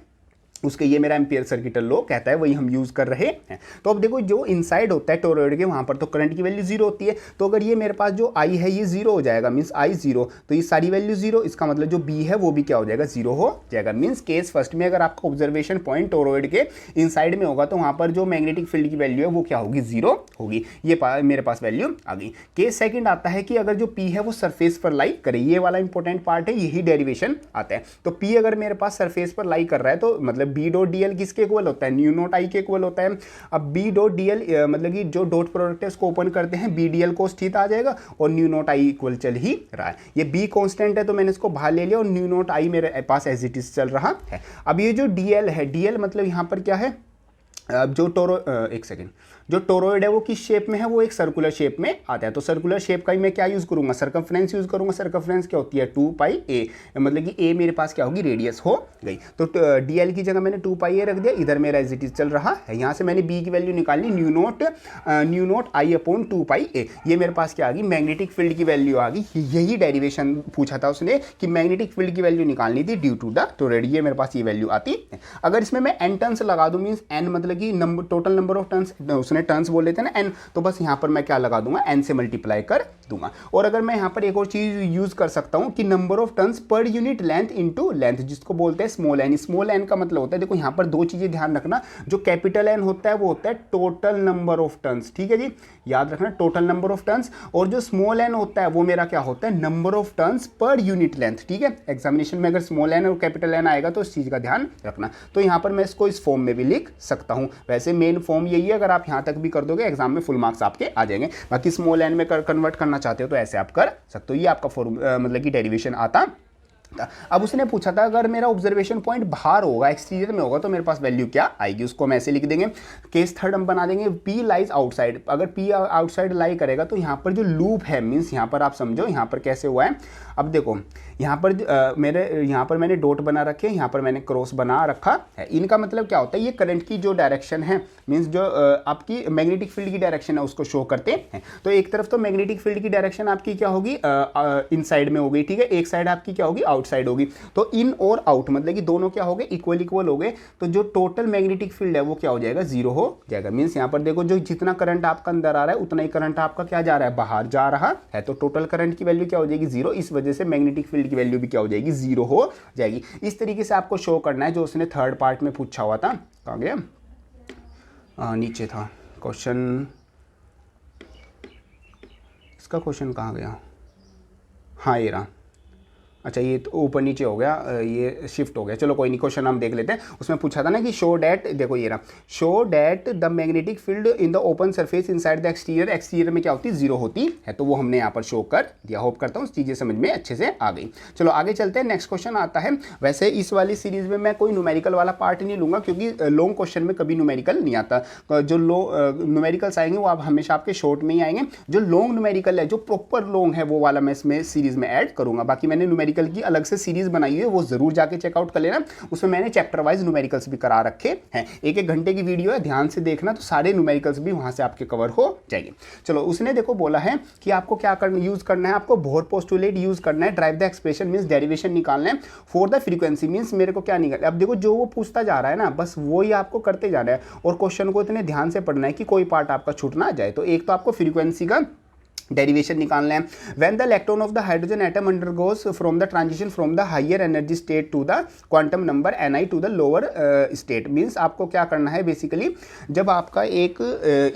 उसके। ये मेरा एम्पियर सर्किटल लॉ कहता है, वही हम यूज कर रहे हैं। तो अब देखो जो इनसाइड होता है टोरॉइड के, वहां पर तो करंट की वैल्यू 0 होती है, तो अगर ये मेरे पास जो I है ये 0 हो जाएगा, मींस I 0, तो ये सारी वैल्यू 0, इसका मतलब जो B है वो भी क्या हो जाएगा, 0 हो जाएगा। मींस केस फर्स्ट में अगर आपका ऑब्जर्वेशन पॉइंट टोरॉइड के इनसाइड में होगा, तो वहां पर जो मैग्नेटिक फील्ड की वैल्यू है वो क्या होगी, 0 होगी। ये मेरे पास वैल्यू आ गई। केस सेकंड आता है कि अगर जो P है वो सरफेस पर लाई करे, ये वाला इंपॉर्टेंट पार्ट है, यही डेरिवेशन आता है। तो P अगर मेरे पास सरफेस पर लाई कर रहा है, तो मतलब B डॉट DL किसके इक्वल होता है, न्यू नॉट I के इक्वल होता है। अब B डॉट DL मतलब कि जो डॉट प्रोडक्ट है उसको ओपन करते हैं, BDL कोस थीटा आ जाएगा, और न्यू नॉट I इक्वल चल ही रहा है। ये B कांस्टेंट है तो मैंने इसको बाहर ले लिया, और न्यू नॉट I मेरे पास एज इट इज चल रहा है। अब ये जो DL है, DL मतलब यहाँ पर क्या है, जो एक सेकेंड, जो टोरॉइड है वो किस शेप में है, वो एक सर्कुलर शेप में आता है। तो सर्कुलर शेप का ही मैं क्या यूज करूंगा, सर्कमफ्रेंस यूज करूंगा। सर्कमफ्रेंस क्या होती है, 2πa, मतलब कि a मेरे पास क्या होगी, रेडियस हो गई। तो DL की जगह मैंने 2πa रख दिया, इधर मेरा एज इट इज चल रहा है। यहाँ से मैंने B की वैल्यू निकाली, new naught I upon 2πa। ये मेरे पास क्या आ गई, मैग्नेटिक फील्ड की वैल्यू आ गई। यही डेरिवेशन पूछा था उसने कि मैग्नेटिक फील्ड की वैल्यू निकालनी थी ड्यू टू द टोरॉइड, ये मेरे पास ये वैल्यू आती है। अगर इसमें मैं n टर्न्स लगा दूं, मीन्स n मतलब कि टोटल नंबर ऑफ टर्न्स, उसने टर्न्स बोल लेते हैं ना n, तो बस यहाँ पर मैं क्या लगा दूंगा, n से मल्टीप्लाई कर दूंगा। और अगर मैं यहाँ पर एक और चीज यूज कर सकता हूँ कि number of turns per unit length into length, जिसको बोलते हैं स्मॉल n। स्मॉल n का मतलब होता है, देखो यहाँ पर दो चीजें ध्यान रखना, जो कैपिटल N होता है वो होता है टोटल नंबर ऑफ टर्न्स, ठीक है जी, याद रखना टोटल नंबर ऑफ टर्न्स। और जो स्मॉल n होता है वो मेरा क्या होता है, number of turns per unit length, ठीक है। एग्जामिनेशन में अगर स्मॉल n और कैपिटल N आएगा तो इस चीज का ध्यान रखना। तो यहाँ पर मैं इसको इस फॉर्म में भी लिख सकता हूँ। वैसे मेन फॉर्म यही है, अगर आप यहाँ तक भी कर दोगे एग्जाम में फुल मार्क्स आपके आ जाएंगे। बाकी स्मॉल n में कन्वर्ट करना चाहते हो तो ऐसे आप कर सकते हो। ये आपका मतलब कि डेरिवेशन आता। अब उसने पूछा था अगर मेरा ऑब्जर्वेशन पॉइंट बाहर होगा, एक्सटीरियर में होगा, तो मेरे पास वैल्यू क्या आएगी, उसको हम ऐसे लिख देंगे। केस थर्ड हम बना देंगे, P लाइज आउटसाइड। अगर P आउटसाइड लाई करेगा तो यहाँ पर जो लूप है, मीन्स यहाँ पर आप समझो यहाँ पर कैसे हुआ है। अब देखो यहाँ पर यहाँ पर मैंने डॉट बना रखे, यहाँ पर मैंने क्रॉस बना रखा है। इनका मतलब क्या होता है, ये करंट की जो डायरेक्शन है, मीन्स जो आपकी मैग्नेटिक फील्ड की डायरेक्शन है उसको शो करते हैं। तो एक तरफ तो मैग्नेटिक फील्ड की डायरेक्शन आपकी क्या होगी, इनसाइड में हो गई, ठीक है। एक साइड आपकी क्या होगी, आउटसाइड आउटसाइड होगी। तो इन और आउट मतलब कि दोनों क्या हो गए, इक्वल इक्वल हो गए, तो जो टोटल मैग्नेटिक फील्ड है वो क्या हो जाएगा, जीरो हो जाएगा। मीन्स यहाँ पर देखो जो जितना करंट आपका अंदर आ रहा है उतना ही करंट आपका क्या जा रहा है, बाहर जा रहा है। तो टोटल करंट की वैल्यू क्या हो जाएगी, जीरो। इस वजह से मैग्नेटिक फील्ड की वैल्यू भी क्या हो जाएगी, जीरो हो जाएगी। इस तरीके से आपको शो करना है जो उसने थर्ड पार्ट में पूछा हुआ था। कहाँ गया, नीचे था क्वेश्चन, इसका क्वेश्चन कहाँ गया, हाँ ये रहा। अच्छा ये तो ऊपर नीचे हो गया, ये शिफ्ट हो गया, चलो कोई नहीं, क्वेश्चन हम देख लेते हैं। उसमें पूछा था ना कि शो डैट, देखो ये रहा, show that the magnetic field in the open surface inside the exterior, exterior में क्या होती है, जीरो होती है। तो वो हमने यहाँ पर शो कर दिया। होप करता हूँ चीज़ें समझ में अच्छे से आ गई। चलो आगे चलते हैं, नेक्स्ट क्वेश्चन आता है। वैसे इस वाली सीरीज में मैं कोई न्यूमेरिकल वाला पार्ट नहीं लूँगा क्योंकि लॉन्ग क्वेश्चन में कभी न्यूमेरिकल नहीं आता। जो न्यूमेरिकल्स आएंगे वो आप हमेशा आपके शॉर्ट में ही आएंगे। जो लॉन्ग न्यूमेरिकल है, जो प्रॉपर लॉन्ग है, वो वाला मैं इसमें सीरीज में ऐड करूँगा। बाकी मैंने न्यूमेरिकल की अलग से सीरीज बनाई है, वो जरूर जाके चेकआउट कर लेना। उसमें मैंने चैप्टर वाइज न्यूमेरिकल्स भी करा रखे हैं। एक एक घंटे की वीडियो है, ध्यान से देखना, तो सारे न्यूमेरिकल्स भी वहां से आपके कवर हो जाएंगे। चलो उसने देखो बोला है कि आपको क्या करना, यूज करना है, आपको बोर पोस्टुलेट यूज करना है। Derive the expression means derivation निकालना है फॉर द फ्रीक्वेंसी, मींस मेरे को क्या निकाल। अब देखो जो वो पूछता जा रहा है ना, बस वो ही आपको करते जाना है और क्वेश्चन को इतने ध्यान से पढ़ना है कि कोई पार्ट आपका छूट ना जाए। तो एक तो आपको फ्रीक्वेंसी का डेरिवेशन निकालना है। When the electron of the hydrogen atom undergoes from the transition from the higher energy state to the quantum number Ni to the lower state, means आपको क्या करना है बेसिकली, जब आपका एक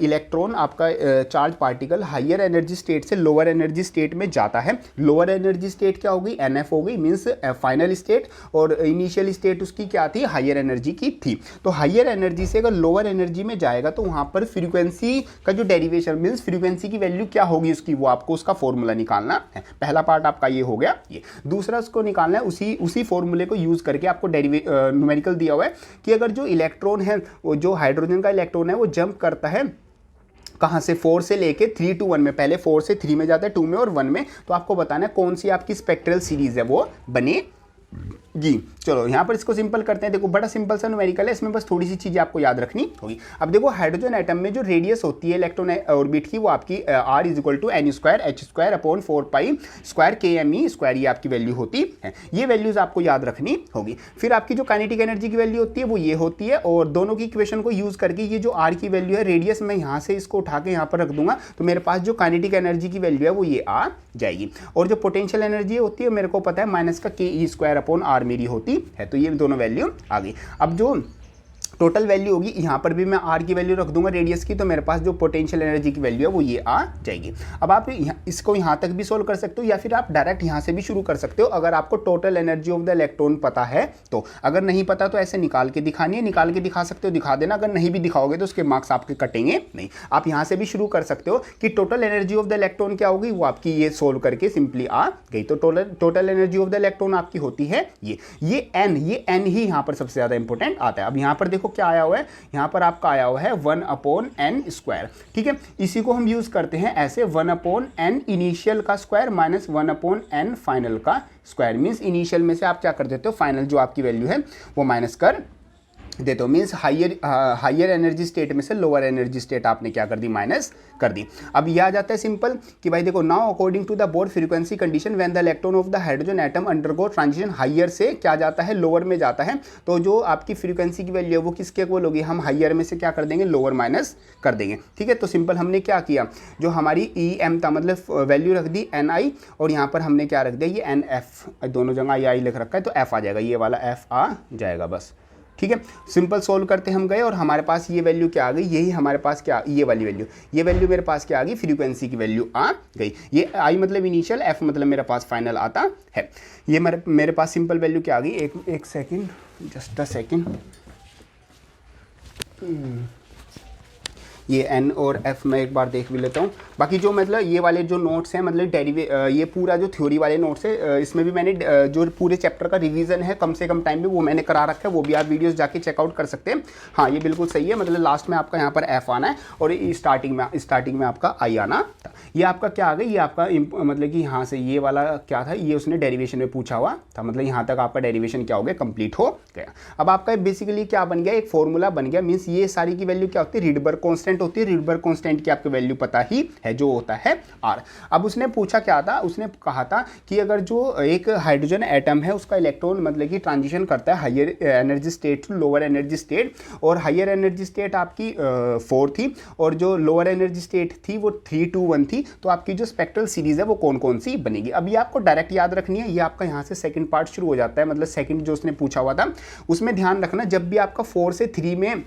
इलेक्ट्रॉन आपका charge particle higher energy state से lower energy state में जाता है, लोअर एनर्जी स्टेट क्या होगी, NF हो गई, मींस फाइनल स्टेट, और इनिशियल स्टेट उसकी क्या थी, हायर एनर्जी की थी। तो हायर एनर्जी से अगर लोअर एनर्जी में जाएगा तो वहां पर फ्रीक्वेंसी का जो डेरिवेशन मींस फ्रीक्वेंसी की वैल्यू क्या होगी उसकी, वो आपको उसका फॉर्मूला निकालना है। पहला पार्ट आपका ये हो गया। ये दूसरा उसको निकालना है, उसी फॉर्मूले को यूज करके आपको न्यूमेरिकल दिया हुआ है कि अगर जो इलेक्ट्रॉन है, वो जो हाइड्रोजन का इलेक्ट्रॉन है, वो जंप करता है कहाँ से, 4 से लेके 3 to 1 में, पहले 4 से 3 में जाता है, 2 में और 1 में, तो आपको बताना है कौन सी आपकी स्पेक्ट्रल सीरीज है वो बने जी। चलो यहाँ पर इसको सिंपल करते हैं। देखो बड़ा सिंपल सा न्यूमेरिकल है, इसमें बस थोड़ी सी चीजें आपको याद रखनी होगी। अब देखो हाइड्रोजन एटम में जो रेडियस होती है इलेक्ट्रॉन ऑर्बिट की, वो आपकी r = n² h² 4π² kme², ये आपकी वैल्यू होती है। ये वैल्यूज आपको याद रखनी होगी। फिर आपकी जो काइनेटिक एनर्जी की वैल्यू होती है वो ये होती है, और दोनों की इक्वेशन को यूज करके ये जो r की वैल्यू है, रेडियस मैं यहाँ से इसको उठा के यहाँ पर रख दूंगा, तो मेरे पास जो काइनेटिक एनर्जी की वैल्यू है वो ये आ जाएगी। और जो पोटेंशियल एनर्जी होती है, मेरे को पता है -ke² मेरी होती है। तो ये दोनों वैल्यू आ गई। अब जो टोटल वैल्यू होगी, यहाँ पर भी मैं r की वैल्यू रख दूंगा रेडियस की, तो मेरे पास जो पोटेंशियल एनर्जी की वैल्यू है वो ये आ जाएगी। अब आप इसको यहाँ तक भी सोल्व कर सकते हो, या फिर आप डायरेक्ट यहाँ से भी शुरू कर सकते हो, अगर आपको total energy of the electron पता है तो। अगर नहीं पता तो ऐसे निकाल के दिखानी है, निकाल के दिखा सकते हो, दिखा देना। अगर नहीं भी दिखाओगे तो उसके मार्क्स आपके कटेंगे नहीं। आप यहाँ से भी शुरू कर सकते हो कि total energy of the electron क्या होगी, वो आपकी ये सोल्व करके सिंपली आ गई। तो total energy of the electron आपकी होती है ये n ही यहाँ पर सबसे ज्यादा इंपॉर्टेंट आता है। अब यहाँ पर देखो क्या आया हुआ है, यहाँ पर आपका आया हुआ है 1/n²। ठीक है, इसी को हम यूज करते हैं ऐसे, 1/n इनिशियल का स्क्वायर माइनस 1/n फाइनल का स्क्वायर। मींस इनिशियल में से आप क्या कर देते हो, फाइनल जो आपकी वैल्यू है वो माइनस कर देते हो। मीन्स हायर एनर्जी स्टेट में से लोअर एनर्जी स्टेट आपने क्या कर दी, माइनस कर दी। अब यह आ जाता है सिंपल कि भाई देखो, now according to the Bohr frequency condition when the electron of the hydrogen atom undergo transition, higher से क्या जाता है, लोअर में जाता है। तो जो आपकी फ्रीक्वेंसी की वैल्यू है वो किसके इक्वल होगी, हम हायर में से क्या कर देंगे, लोअर माइनस कर देंगे। ठीक है, तो सिंपल हमने क्या किया, जो हमारी EM था मतलब वैल्यू रख दी NI, और यहाँ पर हमने क्या रख दिया, ये NF, दोनों जगह I लिख रखा है तो F आ जाएगा, ये वाला F आ जाएगा बस। ठीक है, सिंपल सोल्व करते हम गए और हमारे पास ये वैल्यू क्या आ गई, यही हमारे पास क्या, ये वाली वैल्यू, ये वैल्यू मेरे पास क्या आ गई, फ्रीक्वेंसी की वैल्यू आ गई। ये I मतलब इनिशियल, F मतलब मेरे पास फाइनल आता है। ये मेरे पास सिंपल वैल्यू क्या आ गई, एक सेकेंड, जस्ट अ सेकेंड, ये N और F मैं एक बार देख भी लेता हूँ। बाकी जो मतलब ये वाले जो नोट्स हैं, मतलब ये पूरा जो थ्योरी वाले नोट्स है, इसमें भी मैंने जो पूरे चैप्टर का रिवीजन है कम से कम टाइम में वो मैंने करा रखा है, वो भी आप वीडियोस जाके चेकआउट कर सकते हैं। हाँ, ये बिल्कुल सही है, मतलब लास्ट में आपका यहाँ पर F आना है और स्टार्टिंग में आपका I आना था। ये आपका क्या आ गई, ये आपका मतलब कि यहाँ से ये वाला क्या था, ये उसने डेरिवेशन में पूछा हुआ था, मतलब यहाँ तक आपका डेरिवेशन क्या हो गया, कंप्लीट हो गया। अब आपका बेसिकली क्या बन गया, एक फॉर्मूला बन गया। मीन्स ये सारी की वैल्यू क्या होती है, रिडबर्ग कॉन्स्टेंट कांस्टेंट होती है, रिडबर्ग कांस्टेंट की आपको वैल्यू पता ही है जो होता है आर। अब उसने पूछा क्या था, उसने कहा था कि अगर जो एक हाइड्रोजन एटम है उसका इलेक्ट्रॉन मतलब कि ट्रांजिशन करता है higher energy state to lower energy state, और हायर एनर्जी स्टेट आपकी 4 थी और जो लोअर एनर्जी स्टेट थी वो 3 2 1 थी, तो आपकी जो स्पेक्ट्रल सीरीज है वो कौन कौन सी बनेगी। अब ये आपको डायरेक्ट याद रखनी है, ये आपका यहाँ से सेकंड पार्ट शुरू हो जाता है, मतलब सेकंड जो उसने पूछा हुआ था उसमें ध्यान रखना, जब भी आपका 4 से 3 में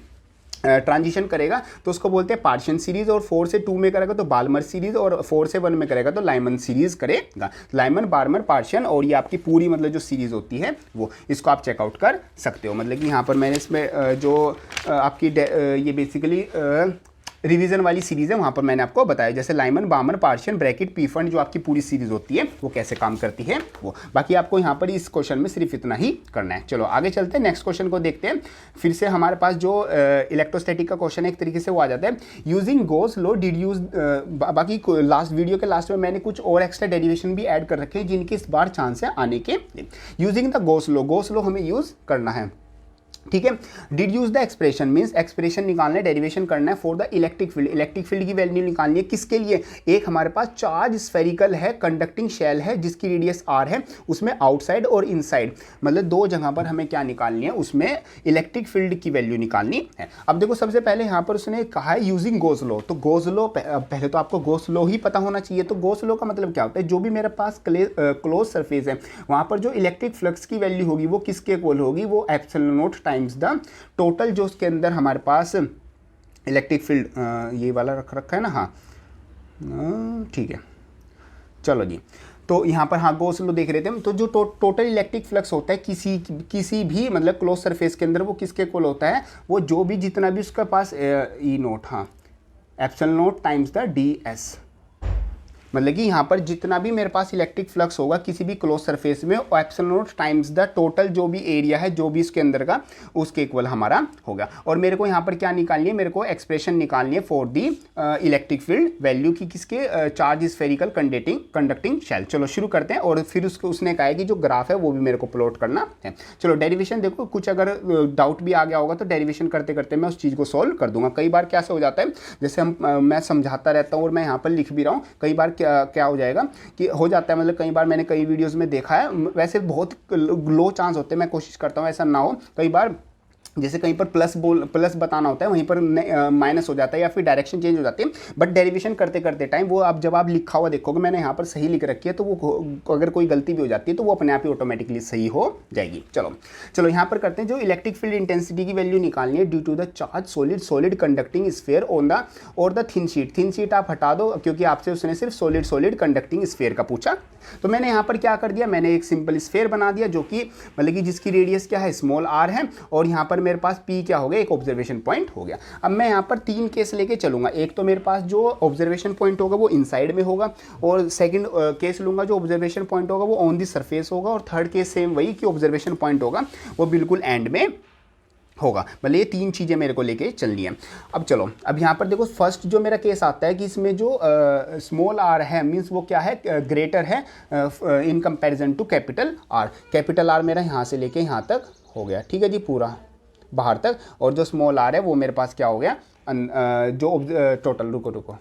ट्रांजिशन करेगा तो उसको बोलते हैं पार्शियन सीरीज, और 4 से 2 में करेगा तो बाल्मर सीरीज, और 4 से 1 में करेगा तो लाइमन सीरीज करेगा। लाइमन, बार्मर, पार्शियन, और ये आपकी पूरी मतलब जो सीरीज होती है वो, इसको आप चेकआउट कर सकते हो। मतलब कि यहाँ पर मैंने इसमें जो आपकी ये बेसिकली रिवीजन वाली सीरीज है वहाँ पर मैंने आपको बताया, जैसे Lyman, Barmer, Persian, bracket, P fund जो आपकी पूरी सीरीज होती है वो कैसे काम करती है वो। बाकी आपको यहाँ पर इस क्वेश्चन में सिर्फ इतना ही करना है। चलो आगे चलते हैं, नेक्स्ट क्वेश्चन को देखते हैं। फिर से हमारे पास जो इलेक्ट्रोस्टैटिक का क्वेश्चन है एक तरीके से वो आ जाता है, using goes low did use. बाकी लास्ट वीडियो के लास्ट में मैंने कुछ और एक्स्ट्रा डेरिवेशन भी ऐड कर रखे हैं जिनकी इस बार चांस है आने के। यूजिंग द गोस लो हमें यूज करना है, ठीक है। Did use the expression means expression निकालना है, डेरिवेशन करना है for the electric field. Electric field की वैल्यू निकालनी है, किसके लिए, एक हमारे पास चार्ज स्फेरिकल है, कंडक्टिंग शेल है जिसकी रेडियस आर है, उसमें आउटसाइड और इनसाइड मतलब दो जगह पर हमें क्या निकालनी है, उसमें इलेक्ट्रिक फील्ड की वैल्यू निकालनी है। अब देखो सबसे पहले यहाँ पर उसने कहा है यूजिंग गोस लो, तो गोस लो पहले तो आपको गोस लो ही पता होना चाहिए। तो गोस लो का मतलब क्या होता है, जो भी मेरे पास क्लोज सरफेस है वहाँ पर जो इलेक्ट्रिक फ्लक्स की वैल्यू होगी वो किसके इक्वल होगी, वो epsilon naught times the total जो उसके अंदर हमारे पास इलेक्ट्रिक फील्ड ये वाला रखा है ना, हाँ ठीक है चलो जी। तो यहाँ पर हाँ गोस लो देख रहे थे हम, तो जो टोटल इलेक्ट्रिक फ्लक्स होता है किसी भी मतलब क्लोज सरफेस के अंदर वो किसके इक्वल होता है, वो जो भी जितना भी उसके पास ई नोट, हाँ epsilon note times the D S, मतलब कि यहाँ पर जितना भी मेरे पास इलेक्ट्रिक फ्लक्स होगा किसी भी क्लोज सरफेस में, epsilon naught times the total जो भी एरिया है जो भी इसके अंदर का उसके इक्वल हमारा होगा। और मेरे को यहाँ पर क्या निकालनी है, मेरे को एक्सप्रेशन निकालनी है for the electric field value की, किसके, चार्ज स्फेरिकल कंडक्टिंग शेल। चलो शुरू करते हैं, और फिर उसने कहा है कि जो ग्राफ है वो भी मेरे को प्लॉट करना है। चलो डेरिवेशन देखो, कुछ अगर डाउट भी आ गया होगा तो डेरिवेशन करते करते मैं उस चीज़ को सॉल्व कर दूंगा। कई बार क्या हो जाता है, जैसे मैं समझाता रहता हूँ और मैं यहाँ पर लिख भी रहा हूँ, कई बार क्या हो जाएगा कि हो जाता है, मतलब कई बार मैंने कई वीडियोस में देखा है, वैसे बहुत लो चांस होते हैं, मैं कोशिश करता हूँ ऐसा ना हो। कई बार जैसे कहीं पर प्लस बताना होता है वहीं पर माइनस हो जाता है या फिर डायरेक्शन चेंज हो जाती है, बट डेरिवेशन करते करते टाइम वो आप जब आप लिखा हुआ देखोगे, मैंने यहाँ पर सही लिख रखी है, तो वो अगर कोई गलती भी हो जाती है तो वो अपने आप ही ऑटोमेटिकली सही हो जाएगी। चलो यहाँ पर करते हैं, जो इलेक्ट्रिक फील्ड इंटेंसिटी की वैल्यू निकालनी है due to the charge solid conducting sphere on the और द थिन शीट आप हटा दो क्योंकि आपसे उसने सिर्फ सॉलिड कंडक्टिंग स्फीयर का पूछा। तो मैंने यहाँ पर क्या कर दिया, मैंने एक सिंपल स्फीयर बना दिया जो कि मतलब कि जिसकी रेडियस क्या है, स्मॉल आर है, और यहाँ पर मेरे पास P क्या हो गया, एक ऑब्जर्वेशन पॉइंट हो गया। अब मैं यहाँ पर 3 केस लेके चलूंगा, एक तो मेरे पास जो ऑब्जर्वेशन पॉइंट होगा वो इनसाइड में होगा, और सेकंड केस लूंगा जो ऑब्जर्वेशन पॉइंट होगा वो ऑन दी सरफेस होगा, और थर्ड केस सेम वही कि ऑब्जर्वेशन पॉइंट होगा वो बिल्कुल एंड में होगा। मतलब ये 3 चीज़ें मेरे को लेके चलनी है। अब चलो, अब यहाँ पर देखो फर्स्ट जो मेरा केस आता है कि इसमें जो स्मॉल आर है मीन्स वो क्या है, ग्रेटर है in comparison to capital R. Capital R मेरा यहाँ से लेके यहाँ तक हो गया, ठीक है जी, पूरा बाहर तक, और जो स्मॉल आर है वो मेरे पास क्या हो गया, जो टोटल रुको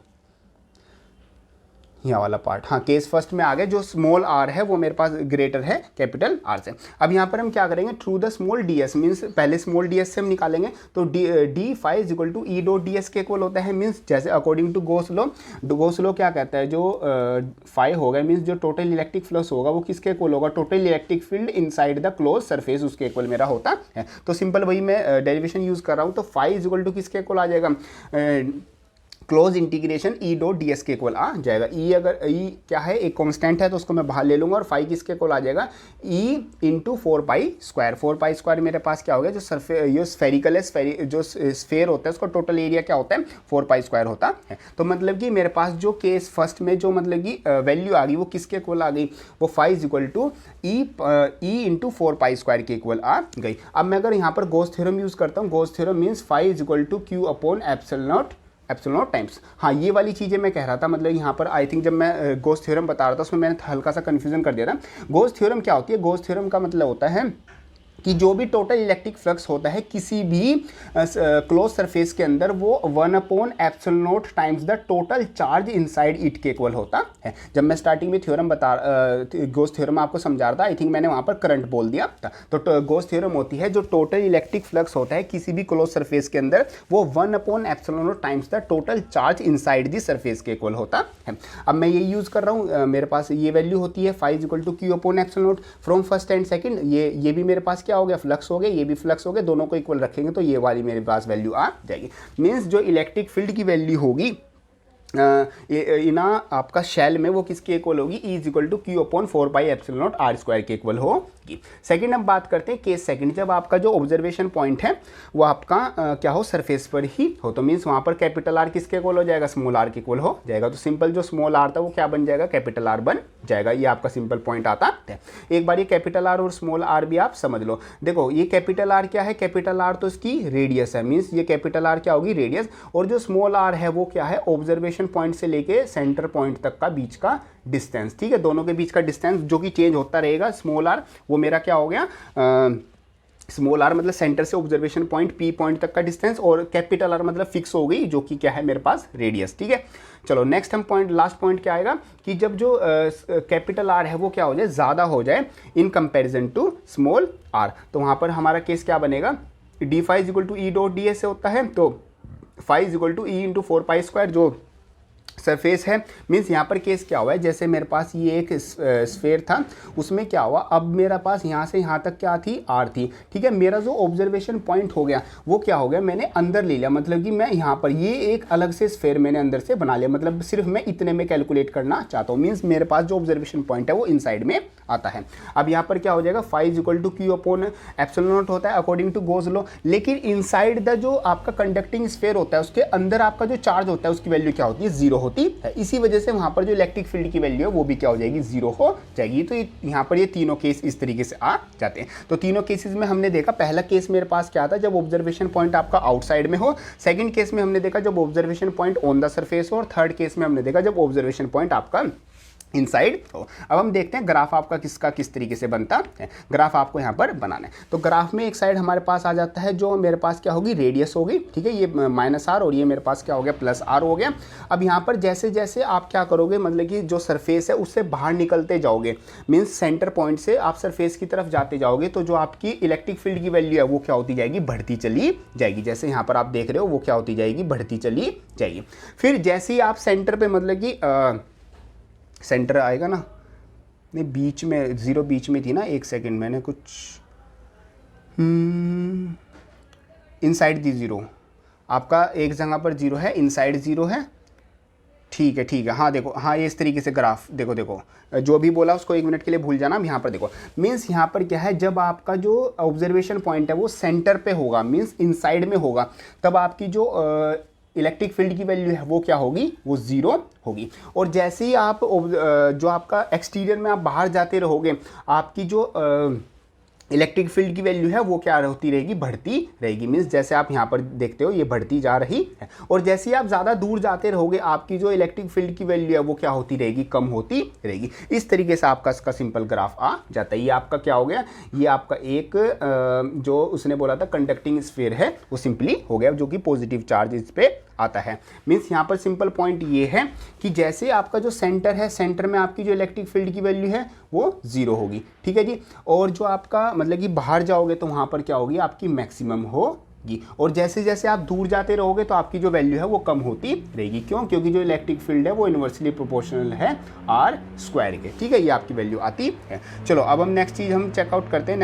यहाँ वाला पार्ट, हाँ केस फर्स्ट में आ गया, जो स्मॉल आर है वो मेरे पास ग्रेटर है कैपिटल आर से। अब यहाँ पर हम क्या करेंगे, through the small D S means पहले स्मॉल डी एस से हम निकालेंगे, तो D phi is equal to E dot D S के इक्वल होता है, मीन्स जैसे अकॉर्डिंग टू गोस लो क्या कहता है, जो फाई होगा मीन्स जो टोटल इलेक्ट्रिक फ्लक्स होगा वो किसके इक्वल होगा, total electric field inside the close surface उसके इक्वल मेरा होता है। तो सिंपल वही मैं डेरिवेशन यूज कर रहा हूँ, तो फाई इज इक्वल टू किसके इक्वल आ जाएगा, क्लोज इंटीग्रेशन ई डॉट डी एस के इक्वल आ जाएगा। ई अगर ई क्या है, एक कांस्टेंट है तो उसको मैं बाहर ले लूंगा, और फाई किसके इक्वल आ जाएगा, ई इंटू 4 स्क्वायर। 4 स्क्वायर मेरे पास क्या हो गया, जो ये स्फेरिकल है, जो स्फेयर होता है उसका टोटल एरिया क्या होता है, 4 स्क्वायर होता है। तो मतलब कि मेरे पास जो केस फर्स्ट में जो मतलब कि वैल्यू आ गई वो किसके इक्वल आ गई, वो phi is equal to E into 4 square के इक्वल आ गई। अब मैं अगर यहाँ पर गोस थ्योरम यूज करता हूँ, Gauss theorem means phi is equal to Q upon epsilon naught times. हाँ ये वाली चीज़ें मैं कह रहा था, मतलब यहाँ पर आई थिंक जब मैं गोस थ्योरम बता रहा था उसमें मैंने हल्का सा कन्फ्यूजन कर दिया था। गोस थ्योरम क्या होती है, गोस थ्योरम का मतलब होता है कि जो भी टोटल इलेक्ट्रिक फ्लक्स होता है किसी भी क्लोज सरफेस के अंदर वो 1/ε0 times the total charge inside it के इक्वल होता है। जब मैं स्टार्टिंग में थ्योरम गॉस थ्योरम आपको समझा रहा था, आई थिंक मैंने वहाँ पर करंट बोल दिया था। तो गॉस थ्योरम होती है जो टोटल इलेक्ट्रिक फ्लक्स होता है किसी भी क्लोज सरफेस के अंदर वो 1/ε0 times the total charge inside the surface के इक्वल होता है। अब मैं ये यूज़ कर रहा हूँ, मेरे पास ये वैल्यू होती है phi = Q/ε0 from first and second. ये भी मेरे पास क्या हो गया, फ्लक्स हो गए, ये भी फ्लक्स हो गए, दोनों को इक्वल रखेंगे तो ये वाली मेरे पास वैल्यू आ जाएगी। मीन्स जो इलेक्ट्रिक फील्ड की वैल्यू होगी आपका शेल में वो किसके इक्वल होगी, E = Q/4πε0 r² के इक्वल होगी। सेकंड हम बात करते हैं केस सेकंड, जब आपका जो ऑब्जर्वेशन पॉइंट है वो आपका क्या हो, सरफेस पर ही हो, तो मीन्स वहाँ पर कैपिटल R किसके इक्वल हो जाएगा, स्मॉल r के इक्वल हो जाएगा। तो सिंपल जो स्मॉल r था वो क्या बन जाएगा, कैपिटल R बन जाएगा। ये आपका सिंपल पॉइंट आता है। एक बार ये कैपिटल R और स्मॉल r भी आप समझ लो। देखो ये कैपिटल R क्या है, कैपिटल R तो इसकी रेडियस है, मीन्स ये कैपिटल R क्या होगी, रेडियस, और जो स्मॉल r है वो क्या है, ऑब्जर्वेशन पॉइंट से लेके सेंटर पॉइंट तक का बीच का डिस्टेंस। ठीक है, दोनों के बीच का डिस्टेंस जो कि चेंज होता रहेगा। स्मॉल r वो मेरा क्या हो गया, स्मॉल r मतलब सेंटर से ऑब्जर्वेशन पॉइंट P पॉइंट तक का डिस्टेंस, और कैपिटल R मतलब फिक्स हो गई जो कि क्या है मेरे पास, रेडियस। ठीक है, चलो नेक्स्ट हम पॉइंट, लास्ट पॉइंट क्या आएगा कि जब जो कैपिटल R है वो क्या हो जाए, ज़्यादा हो जाए in comparison to small r, तो वहाँ पर हमारा केस क्या बनेगा, d phi = E.ds से होता है, तो phi = E × 4π² जो सरफेस है। मीन्स यहाँ पर केस क्या हुआ है, जैसे मेरे पास ये एक स्फेयर था, उसमें क्या हुआ, अब मेरा पास यहाँ से यहाँ तक क्या थी, R थी। ठीक है, मेरा जो ऑब्जर्वेशन पॉइंट हो गया वो क्या हो गया, मैंने अंदर ले लिया, मतलब कि मैं यहाँ पर ये एक अलग से स्फेयर मैंने अंदर से बना लिया, मतलब सिर्फ मैं इतने में कैलकुलेट करना चाहता हूँ। मीन्स मेरे पास जो ऑब्जर्वेशन पॉइंट है वो इनसाइड में आता है। अब यहाँ पर क्या हो जाएगा, phi = Q/ε0 होता है अकॉर्डिंग टू गॉस लॉ, लेकिन इनसाइड द जो आपका कंडक्टिंग स्फेयर होता है उसके अंदर आपका जो चार्ज होता है उसकी वैल्यू क्या होती है, 0 होती है। इसी वजह से वहाँ पर जो इलेक्ट्रिक फील्ड की वैल्यू है वो भी क्या हो जाएगी, 0 हो जाएगी। तो यहाँ पर ये तीनों केस इस तरीके से आ जाते हैं। तो तीनों केसेस में हमने देखा, पहला केस मेरे पास क्या था, जब ऑब्जर्वेशन पॉइंट आपका आउटसाइड में हो, सेकंड केस में हमने देखा जब observation point on the surface हो, और थर्ड केस में हमने देखा जब ऑब्जर्वेशन पॉइंट आपका इनसाइड हो। अब हम देखते हैं ग्राफ आपका किस तरीके से बनता है। ग्राफ आपको यहाँ पर बनाना है, तो ग्राफ में एक साइड हमारे पास आ जाता है जो मेरे पास क्या होगी, रेडियस होगी। ठीक है, ये -r और ये मेरे पास क्या हो गया, +r हो गया। अब यहाँ पर जैसे जैसे आप क्या करोगे, मतलब कि जो सरफेस है उससे बाहर निकलते जाओगे, मीन्स सेंटर पॉइंट से आप सरफेस की तरफ जाते जाओगे, तो जो आपकी इलेक्ट्रिक फील्ड की वैल्यू है वो क्या होती जाएगी, बढ़ती चली जाएगी। जैसे यहाँ पर आप देख रहे हो वो क्या होती जाएगी, बढ़ती चली जाएगी। फिर जैसे ही आप सेंटर पर, मतलब कि सेंटर आएगा ना, नहीं बीच में 0 बीच में थी ना, एक सेकंड मैंने कुछ इनसाइड दी 0, आपका एक जगह पर 0 है, इनसाइड 0 है। ठीक है, हाँ देखो, हाँ ये इस तरीके से ग्राफ देखो जो भी बोला उसको 1 मिनट के लिए भूल जाना। अब यहाँ पर देखो, मीन्स यहाँ पर क्या है, जब आपका जो ऑब्जर्वेशन पॉइंट है वो सेंटर पे होगा, मीन्स इनसाइड में होगा, तब आपकी जो इलेक्ट्रिक फील्ड की वैल्यू है वो क्या होगी, वो 0 होगी। और जैसे ही आप जो आपका एक्सटीरियर में आप बाहर जाते रहोगे, आपकी जो इलेक्ट्रिक फील्ड की वैल्यू है वो क्या होती रहेगी, बढ़ती रहेगी। मीन्स जैसे आप यहाँ पर देखते हो ये बढ़ती जा रही है, और जैसे ही आप ज़्यादा दूर जाते रहोगे आपकी जो इलेक्ट्रिक फील्ड की वैल्यू है वो क्या होती रहेगी, कम होती रहेगी। इस तरीके से आपका इसका सिंपल ग्राफ आ जाता है। ये आपका क्या हो गया, ये आपका एक जो उसने बोला था कंडक्टिंग स्फीयर है वो सिंपली हो गया, जो कि पॉजिटिव चार्ज इस पर आता है। मीन्स यहाँ पर सिंपल पॉइंट ये है कि जैसे आपका जो सेंटर है, सेंटर में आपकी जो इलेक्ट्रिक फील्ड की वैल्यू है वो 0 होगी। ठीक है जी, और जो आपका मतलब कि बाहर जाओगे तो वहाँ पर क्या होगी, आपकी मैक्सिमम होगी, और जैसे जैसे आप दूर जाते रहोगे तो आपकी जो वैल्यू है वो कम होती रहेगी। क्यों, क्योंकि जो इलेक्ट्रिक फील्ड है वो इन्वर्सली प्रोपोर्शनल है r² के। ठीक है, ये आपकी वैल्यू आती है। चलो अब हम नेक्स्ट चीज़ हम चेकआउट करते हैं।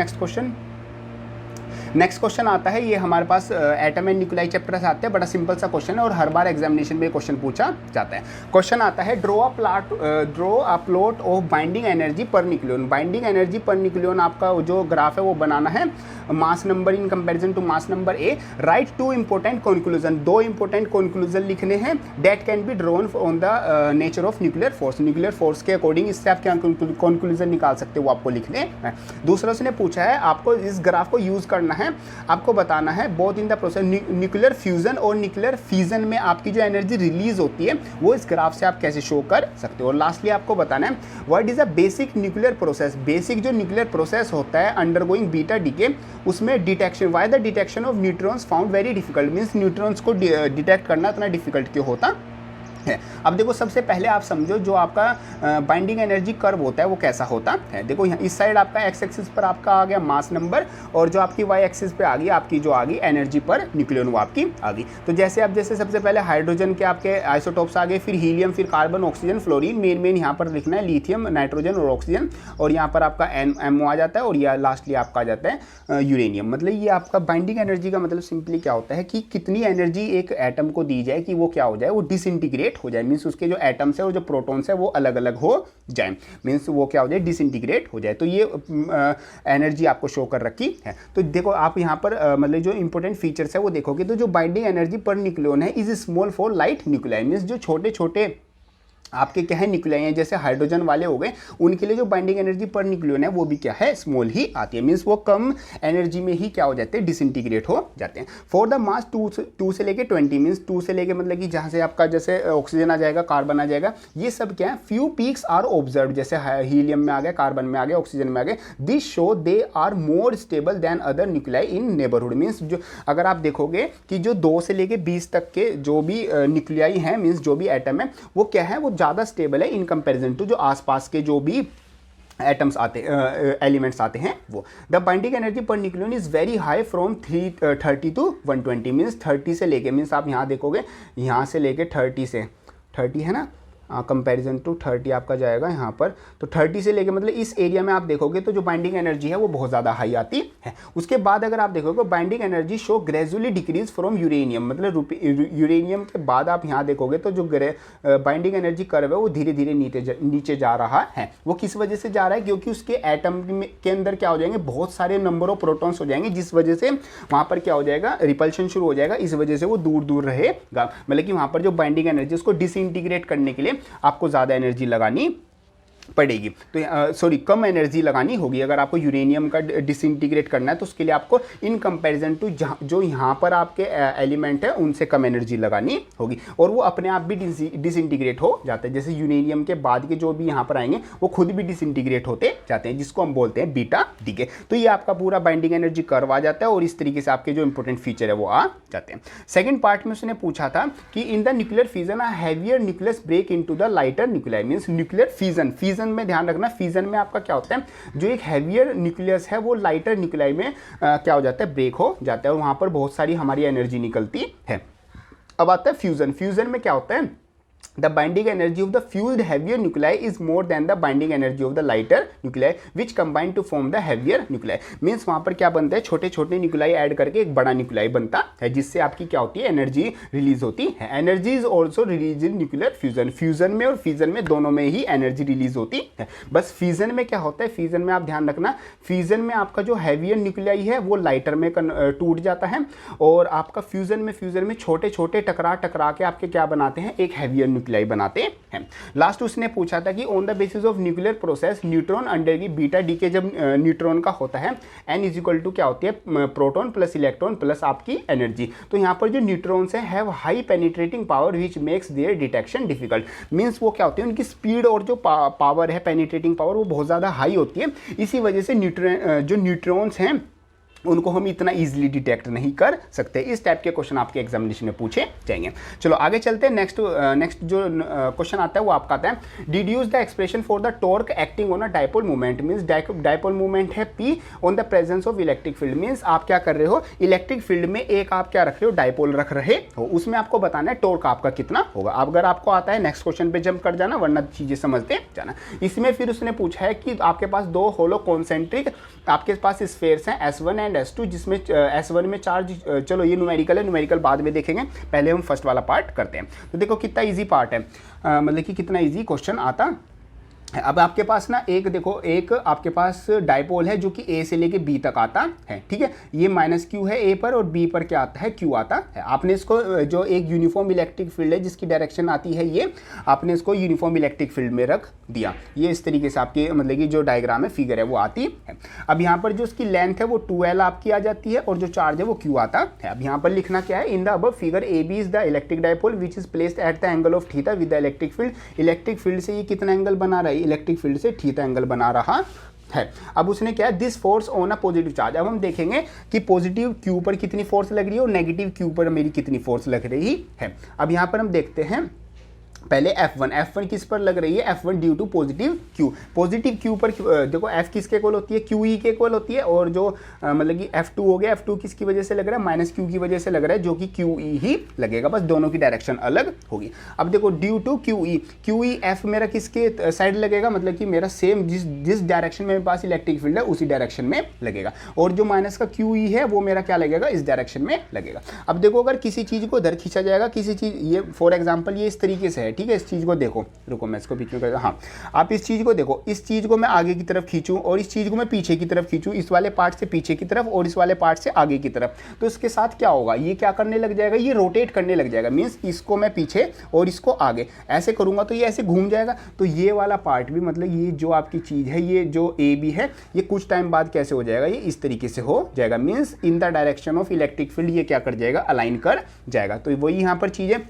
नेक्स्ट क्वेश्चन आता है, ये हमारे पास एटम एंड न्यूक्लियाई चैप्टर से आते हैं। बड़ा सिंपल सा क्वेश्चन है और हर बार एग्जामिनेशन में क्वेश्चन पूछा जाता है। क्वेश्चन आता है, draw a plot of binding energy per nucleon. Binding energy per nucleon आपका जो ग्राफ है वो बनाना है, mass number in comparison to mass number A. Right 2 important conclusion, 2 important conclusion लिखने हैं that can be drawn on the nature of nuclear force. Nuclear force के according इससे आप क्या कंक्लूजन निकाल सकते हो वो आपको लिखने हैं। दूसरा उसने पूछा है आपको इस ग्राफ को यूज करना है है, आपको बताना है both in the process nuclear fusion और न्यूक्लियर फिजन में आपकी जो एनर्जी रिलीज होती है वो इस ग्राफ से आप कैसे शो कर सकते हो। और लास्टली आपको बताना है what is a basic nuclear process. Basic जो न्यूक्लियर प्रोसेस होता है अंडरगोइंग बीटा डीके, उसमें detection, why the detection of neutrons found very difficult, means neutrons को डिटेक्ट करना इतना डिफिकल्ट क्यों होता है। अब देखो सबसे पहले आप समझो जो आपका बाइंडिंग एनर्जी कर्व होता है वो कैसा होता है। देखो यहाँ इस साइड आपका एक्स एक्सिस पर आपका आ गया मास नंबर, और जो आपकी वाई एक्सिस पे आ गई आपकी जो आ गई एनर्जी पर न्यूक्लियन वो आपकी आ गई। तो जैसे अब जैसे सबसे पहले हाइड्रोजन के आपके आइसोटोप्स आ गए, फिर हीलियम, फिर कार्बन, ऑक्सीजन, फ्लोरीन, मेन यहाँ पर लिखना है लिथियम, नाइट्रोजन और ऑक्सीजन, और यहाँ पर आपका एमओ आ जाता है, और यह लास्टली आपका आ जाता है यूरेनियम। मतलब ये आपका बाइंडिंग एनर्जी का मतलब सिंपली क्या होता है कि कितनी एनर्जी एक एटम को दी जाए कि वो क्या हो जाए, वो डिसइंटीग्रेट हो जाए, मीन्स उसके जो एटम्स है और जो प्रोटॉन्स है वो अलग अलग हो जाए, मीन्स वो क्या हो जाए, डिसइंटीग्रेट हो जाए। तो ये एनर्जी आपको शो कर रखी है। तो देखो आप यहाँ पर मतलब जो इंपॉर्टेंट फीचर्स है वो देखोगे तो जो बाइंडिंग एनर्जी पर न्यूक्लियन है is small for light nuclei, means जो छोटे छोटे आपके क्या है न्यूक्लियाई हैं, जैसे हाइड्रोजन वाले हो गए, उनके लिए जो बाइंडिंग एनर्जी पर न्यूक्लियन है वो भी क्या है, स्मॉल ही आती है, मीन्स वो कम एनर्जी में ही क्या हो जाते हैं, डिसइंटीग्रेट हो जाते हैं। फॉर द मास 2 से लेके 20, मीन्स 2 से लेके मतलब कि जहाँ से आपका जैसे ऑक्सीजन आ जाएगा, कार्बन आ जाएगा, ये सब क्या है, फ्यू पीक्स आर ऑब्जर्व, जैसे हीलियम में आ गया, कार्बन में आ गया, ऑक्सीजन में आ गए, this show they are more stable than other nuclei in neighbourhood. Means जो अगर आप देखोगे कि जो 2 से लेके 20 तक के जो भी न्यूक्लियाई हैं, मीन्स जो भी एटम है वो क्या है, वो ज़्यादा स्टेबल है इन कंपैरिजन टू जो आसपास के जो भी एटम्स आते एलिमेंट्स आते हैं वो। The binding energy per nucleon is very high from 30 to 120, means 30 से लेके, मीन्स आप यहाँ देखोगे यहाँ से लेके 30 है ना, कंपैरिजन टू 30 आपका जाएगा यहाँ पर, तो 30 से लेके मतलब इस एरिया में आप देखोगे तो जो बाइंडिंग एनर्जी है वो बहुत ज़्यादा हाई आती है। उसके बाद अगर आप देखोगे binding energy show gradually decrease from uranium, मतलब यूरेनियम के बाद आप यहाँ देखोगे तो जो बाइंडिंग एनर्जी कर्व है वो धीरे धीरे नीचे जा रहा है। वो किस वजह से जा रहा है, क्योंकि उसके एटम के अंदर क्या हो जाएंगे, बहुत सारे नंबर ऑफ प्रोटॉन्स हो जाएंगे, जिस वजह से वहाँ पर क्या हो जाएगा, रिपल्शन शुरू हो जाएगा, इस वजह से वो दूर दूर रहेगा। मतलब कि वहाँ पर जो बाइंडिंग एनर्जी उसको डिसइंटीग्रेट करने के लिए आपको ज़्यादा एनर्जी लगानी पड़ेगी, तो सॉरी कम एनर्जी लगानी होगी। अगर आपको यूरेनियम का डिसइंटीग्रेट करना है तो उसके लिए आपको इन कंपैरिजन टू जो यहाँ पर आपके एलिमेंट है उनसे कम एनर्जी लगानी होगी, और वो अपने आप भी डिसइंटीग्रेट हो जाते हैं। जैसे यूरेनियम के बाद के जो भी यहाँ पर आएंगे वो खुद भी डिसइंटीग्रेट होते जाते हैं, जिसको हम बोलते हैं बीटा डीके। तो ये आपका पूरा बाइंडिंग एनर्जी कर्व आ जाता है, और इस तरीके से आपके जो इंपॉर्टेंट फीचर है वो आ जाते हैं। सेकेंड पार्ट में उसने पूछा था कि in the nuclear fission a heavier nucleus break into the lighter nuclei, means nuclear fission में ध्यान रखना, फिजन में आपका क्या होता है, जो एक हैवियर न्यूक्लियस है वो लाइटर न्यूक्लियाई में क्या हो जाता है, ब्रेक हो जाता है, और वहां पर बहुत सारी हमारी एनर्जी निकलती है। अब आता है फ्यूजन में क्या होता है, the binding energy of the fused heavier nuclei is more than the binding energy of the lighter nuclei which combine to form the heavier nuclei। Means वहाँ पर क्या बनता है, छोटे छोटे न्यूक्लियाई ऐड करके एक बड़ा न्यूक्लियाई बनता है, जिससे आपकी क्या होती है, एनर्जी रिलीज होती है। Energy is also release in nuclear fusion में और फिजन में, दोनों में ही एनर्जी रिलीज होती है। बस फिजन में क्या होता है, फिजन में आप ध्यान रखना, फिजन में आपका जो हैवियर न्यूक्लियाई है वो लाइटर में टूट जाता है, और आपका फ्यूजन में छोटे छोटे टकरा के आपके क्या बनाते हैं, एक हैवियर न्यूक्लियाई बनाते हैं। लास्ट उसने पूछा था कि on the basis of nuclear process neutron under की बीटा डीके जब न्यूट्रॉन का होता है, n इज इक्वल टू क्या होती है, प्रोटॉन प्लस इलेक्ट्रॉन प्लस आपकी एनर्जी। तो यहाँ पर जो न्यूट्रॉन्स है have high penetrating power which makes there detection difficult, means वो क्या होती है, उनकी स्पीड और जो पावर है, पेनिट्रेटिंग पावर, वो बहुत ज़्यादा हाई होती है। इसी वजह से जो न्यूट्रॉन्स हैं उनको हम इतना इजीली डिटेक्ट नहीं कर सकते। इस टाइप के क्वेश्चन आपके एग्जामिनेशन में पूछे जाएंगे। चलो आगे चलते हैं। नेक्स्ट जो क्वेश्चन आता है वो आपका आता है, deduce the expression for the torque acting on a dipole movement, means dipole movement है P on the presence of electric field. Means आप क्या कर रहे हो, इलेक्ट्रिक फील्ड में एक आप क्या रख रहे हो, डाइपोल रख रहे हो, उसमें आपको बताना है टॉर्क आपका कितना होगा। अगर आपको आता है नेक्स्ट क्वेश्चन पे जंप कर जाना, वरना चीजें समझते जाना। इसमें फिर उसने पूछा है कि आपके पास दो होलो कॉन्सेंट्रिक आपके पास स्फेयर्स हैं S1 एंड S2, जिसमें S1 में चार्ज, चलो ये न्यूमेरिकल है, न्यूमेरिकल बाद में देखेंगे, पहले हम फर्स्ट वाला पार्ट करते हैं। तो देखो कितना इजी पार्ट है, मतलब कि कितना इजी क्वेश्चन आता अब आपके पास ना एक देखो, एक आपके पास डायपोल है जो कि ए से लेके बी तक आता है, ठीक है। ये माइनस क्यू है ए पर और बी पर क्या आता है, क्यू आता है। आपने इसको जो एक यूनिफॉर्म इलेक्ट्रिक फील्ड है जिसकी डायरेक्शन आती है ये, आपने इसको यूनिफॉर्म इलेक्ट्रिक फील्ड में रख दिया। ये इस तरीके से आपकी मतलब कि जो डायग्राम है, फिगर है, वो आती है। अब यहाँ पर जो इसकी लेंथ है वो 2L आपकी आ जाती है और जो चार्ज है वो क्यू आता है। अब यहाँ पर लिखना क्या है, in the above figure A B is the electric dipole which is placed at the angle of theta with the electric field. Electric field से ये कितना एंगल बना रहा है, इलेक्ट्रिक फील्ड से थीटा एंगल बना रहा है। अब उसने क्या, this force on a positive charge. अब हम देखेंगे कि पॉजिटिव क्यू पर कितनी फोर्स लग रही है और नेगेटिव क्यू पर मेरी कितनी फोर्स लग रही है। अब यहाँ पर हम देखते हैं पहले F1 किस पर लग रही है, F1 due to positive Q. Positive Q पर देखो F किसके इक्वल होती है, QE के इक्वल होती है। और जो मतलब कि F2 हो गया, F2 किसकी वजह से लग रहा है, माइनस क्यू की वजह से लग रहा है, जो कि QE ही लगेगा, बस दोनों की डायरेक्शन अलग होगी। अब देखो ड्यू टू QE F मेरा किसके साइड लगेगा, मतलब कि मेरा सेम जिस डायरेक्शन में मेरे पास इलेक्ट्रिक फील्ड है उसी डायरेक्शन में लगेगा। और जो माइनस का QE है वो मेरा क्या लगेगा, इस डायरेक्शन में लगेगा। अब देखो अगर किसी चीज़ को इधर खींचा जाएगा, किसी चीज़, ये फॉर एग्जाम्पल ये इस तरीके से है, ठीक है। इस चीज़ को देखो, रुको मैं इसको बीच में कर, हाँ आप इस चीज़ को देखो, इस चीज़ को मैं आगे की तरफ खींचूं और इस चीज़ को मैं पीछे की तरफ खींचूं, इस वाले पार्ट से पीछे की तरफ और इस वाले पार्ट से आगे की तरफ, तो इसके साथ क्या होगा, ये क्या करने लग जाएगा, ये रोटेट करने लग जाएगा। मीन्स इसको मैं पीछे और इसको आगे ऐसे करूंगा तो ये ऐसे घूम जाएगा। तो ये वाला पार्ट भी मतलब ये जो आपकी चीज़ है, ये जो ए बी है, ये कुछ टाइम बाद कैसे हो जाएगा, ये इस तरीके से हो जाएगा। Means in the direction of electric field ये क्या कर जाएगा, अलाइन कर जाएगा। तो वही यहाँ पर चीज़ है,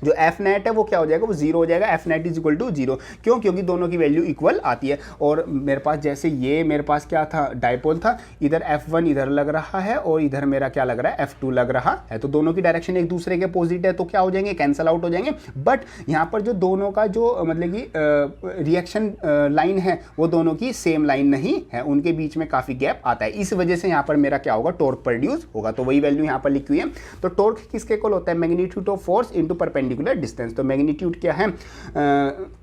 जो एफ नेट है वो क्या हो जाएगा, वो जीरो हो जाएगा। F net is equal to zero, क्यों, क्योंकि दोनों की वैल्यू इक्वल आती है। और मेरे पास जैसे ये मेरे पास क्या था, डायपोल था, इधर F1 इधर लग रहा है और इधर मेरा क्या लग रहा है, F2 लग रहा है। तो दोनों की डायरेक्शन एक दूसरे के अपोजिट है, तो क्या हो जाएंगे, कैंसल आउट हो जाएंगे। बट यहाँ पर जो दोनों का जो मतलब कि रिएक्शन लाइन है वो दोनों की सेम लाइन नहीं है, उनके बीच में काफ़ी गैप आता है। इस वजह से यहाँ पर मेरा क्या होगा, टॉर्क प्रोड्यूस होगा। तो वही वैल्यू यहाँ पर लिखी हुई है। तो टॉर्क किसके इक्वल होता है, magnitude of force into perpendicular distance. तो मैग्नीट्यूड क्या है,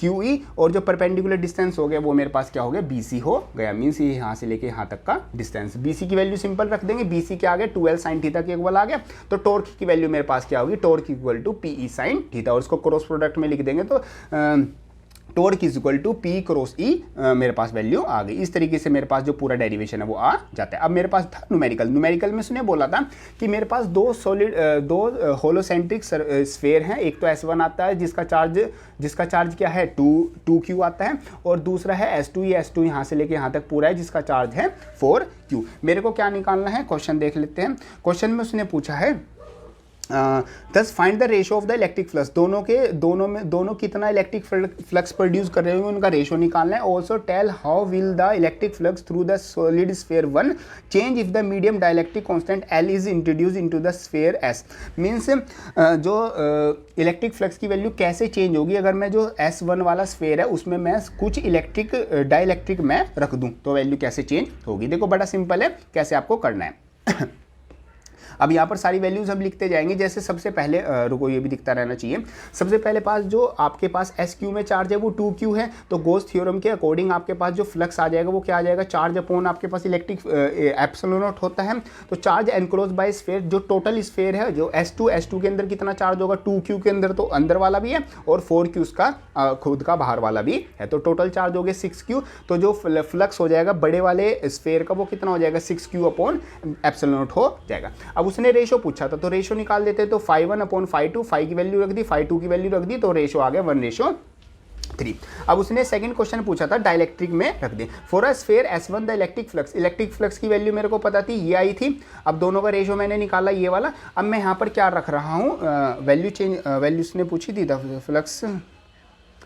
QE, और जो परपेंडिकुलर डिस्टेंस हो गया वो मेरे पास क्या हो गया, BC हो गया। मीन्स ये यहाँ से लेके यहाँ तक का डिस्टेंस। BC की वैल्यू सिंपल रख देंगे, BC क्या आ गया, 2L sin थीटा के इक्वल आ गया। तो टॉर्क की वैल्यू मेरे पास क्या होगी, torque equal to PE sin theta, और इसको क्रॉस प्रोडक्ट में लिख देंगे तो torque is equal to P cross E मेरे पास वैल्यू आ गई। इस तरीके से मेरे पास जो पूरा डेरिवेशन है वो आ जाता है। अब मेरे पास था न्यूमेरिकल में उसने बोला था कि मेरे पास दो होलोसेंट्रिक स्फेयर हैं। एक तो S1 आता है जिसका चार्ज क्या है 2Q आता है, और दूसरा है S2, ये S2 यहाँ से लेके यहाँ तक पूरा है जिसका चार्ज है 4Q। मेरे को क्या निकालना है, क्वेश्चन देख लेते हैं। क्वेश्चन में उसने पूछा है दस find the ratio of the electric flux. दोनों कितना इलेक्ट्रिक फ्लक्स प्रोड्यूस कर रहे होंगे, उनका रेशो निकालना है। Also tell how will the electric flux through the solid sphere 1 change if the medium dielectric constant L is introduce into the sphere S। Means जो electric flux की value कैसे change होगी अगर मैं जो S1 वाला स्फीयर है उसमें मैं कुछ डाइलेक्ट्रिक मैं रख दूं, तो वैल्यू कैसे चेंज होगी। देखो बड़ा सिंपल है, कैसे आपको करना है। अब यहाँ पर सारी वैल्यूज हम लिखते जाएंगे। जैसे सबसे पहले रुको, ये भी दिखता रहना चाहिए। सबसे पहले पास जो आपके पास SQ में चार्ज है वो 2Q है, तो गोस थ्योरम के अकॉर्डिंग आपके पास जो फ्लक्स आ जाएगा वो क्या आ जाएगा, चार्ज अपॉन आपके पास इलेक्ट्रिक एप्सिलॉन नॉट होता है। तो चार्ज एनक्लोज बाय स्फीयर, जो टोटल स्फीयर है जो S2 के अंदर कितना चार्ज होगा, 2Q के अंदर तो अंदर वाला भी है और 4Q उसका खुद का बाहर वाला भी है, तो टोटल चार्ज हो गया 6Q। तो जो फ्लक्स हो जाएगा बड़े वाले स्फीयर का वो कितना हो जाएगा, 6Q अपॉन एप्सिलॉन नॉट हो जाएगा। अब उसने रेशो पूछा था तो रेशो निकाल देते, तो 5 अपॉन 5 की वैल्यू रख दी, 5 की वैल्यू रख दी, तो रेशो आ गया 1:3। अब उसने सेकंड क्वेश्चन पूछा था डाइलेक्ट्रिक में रख दे। For a sphere S1 the electric flux की वैल्यू मेरे को पता थी, ये आई थी। अब दोनों का रेशो मैंने निकाला ये वाला। अब मैं यहाँ पर क्या रख रहा हूँ, वैल्यू उसने पूछी थी फ्लक्स,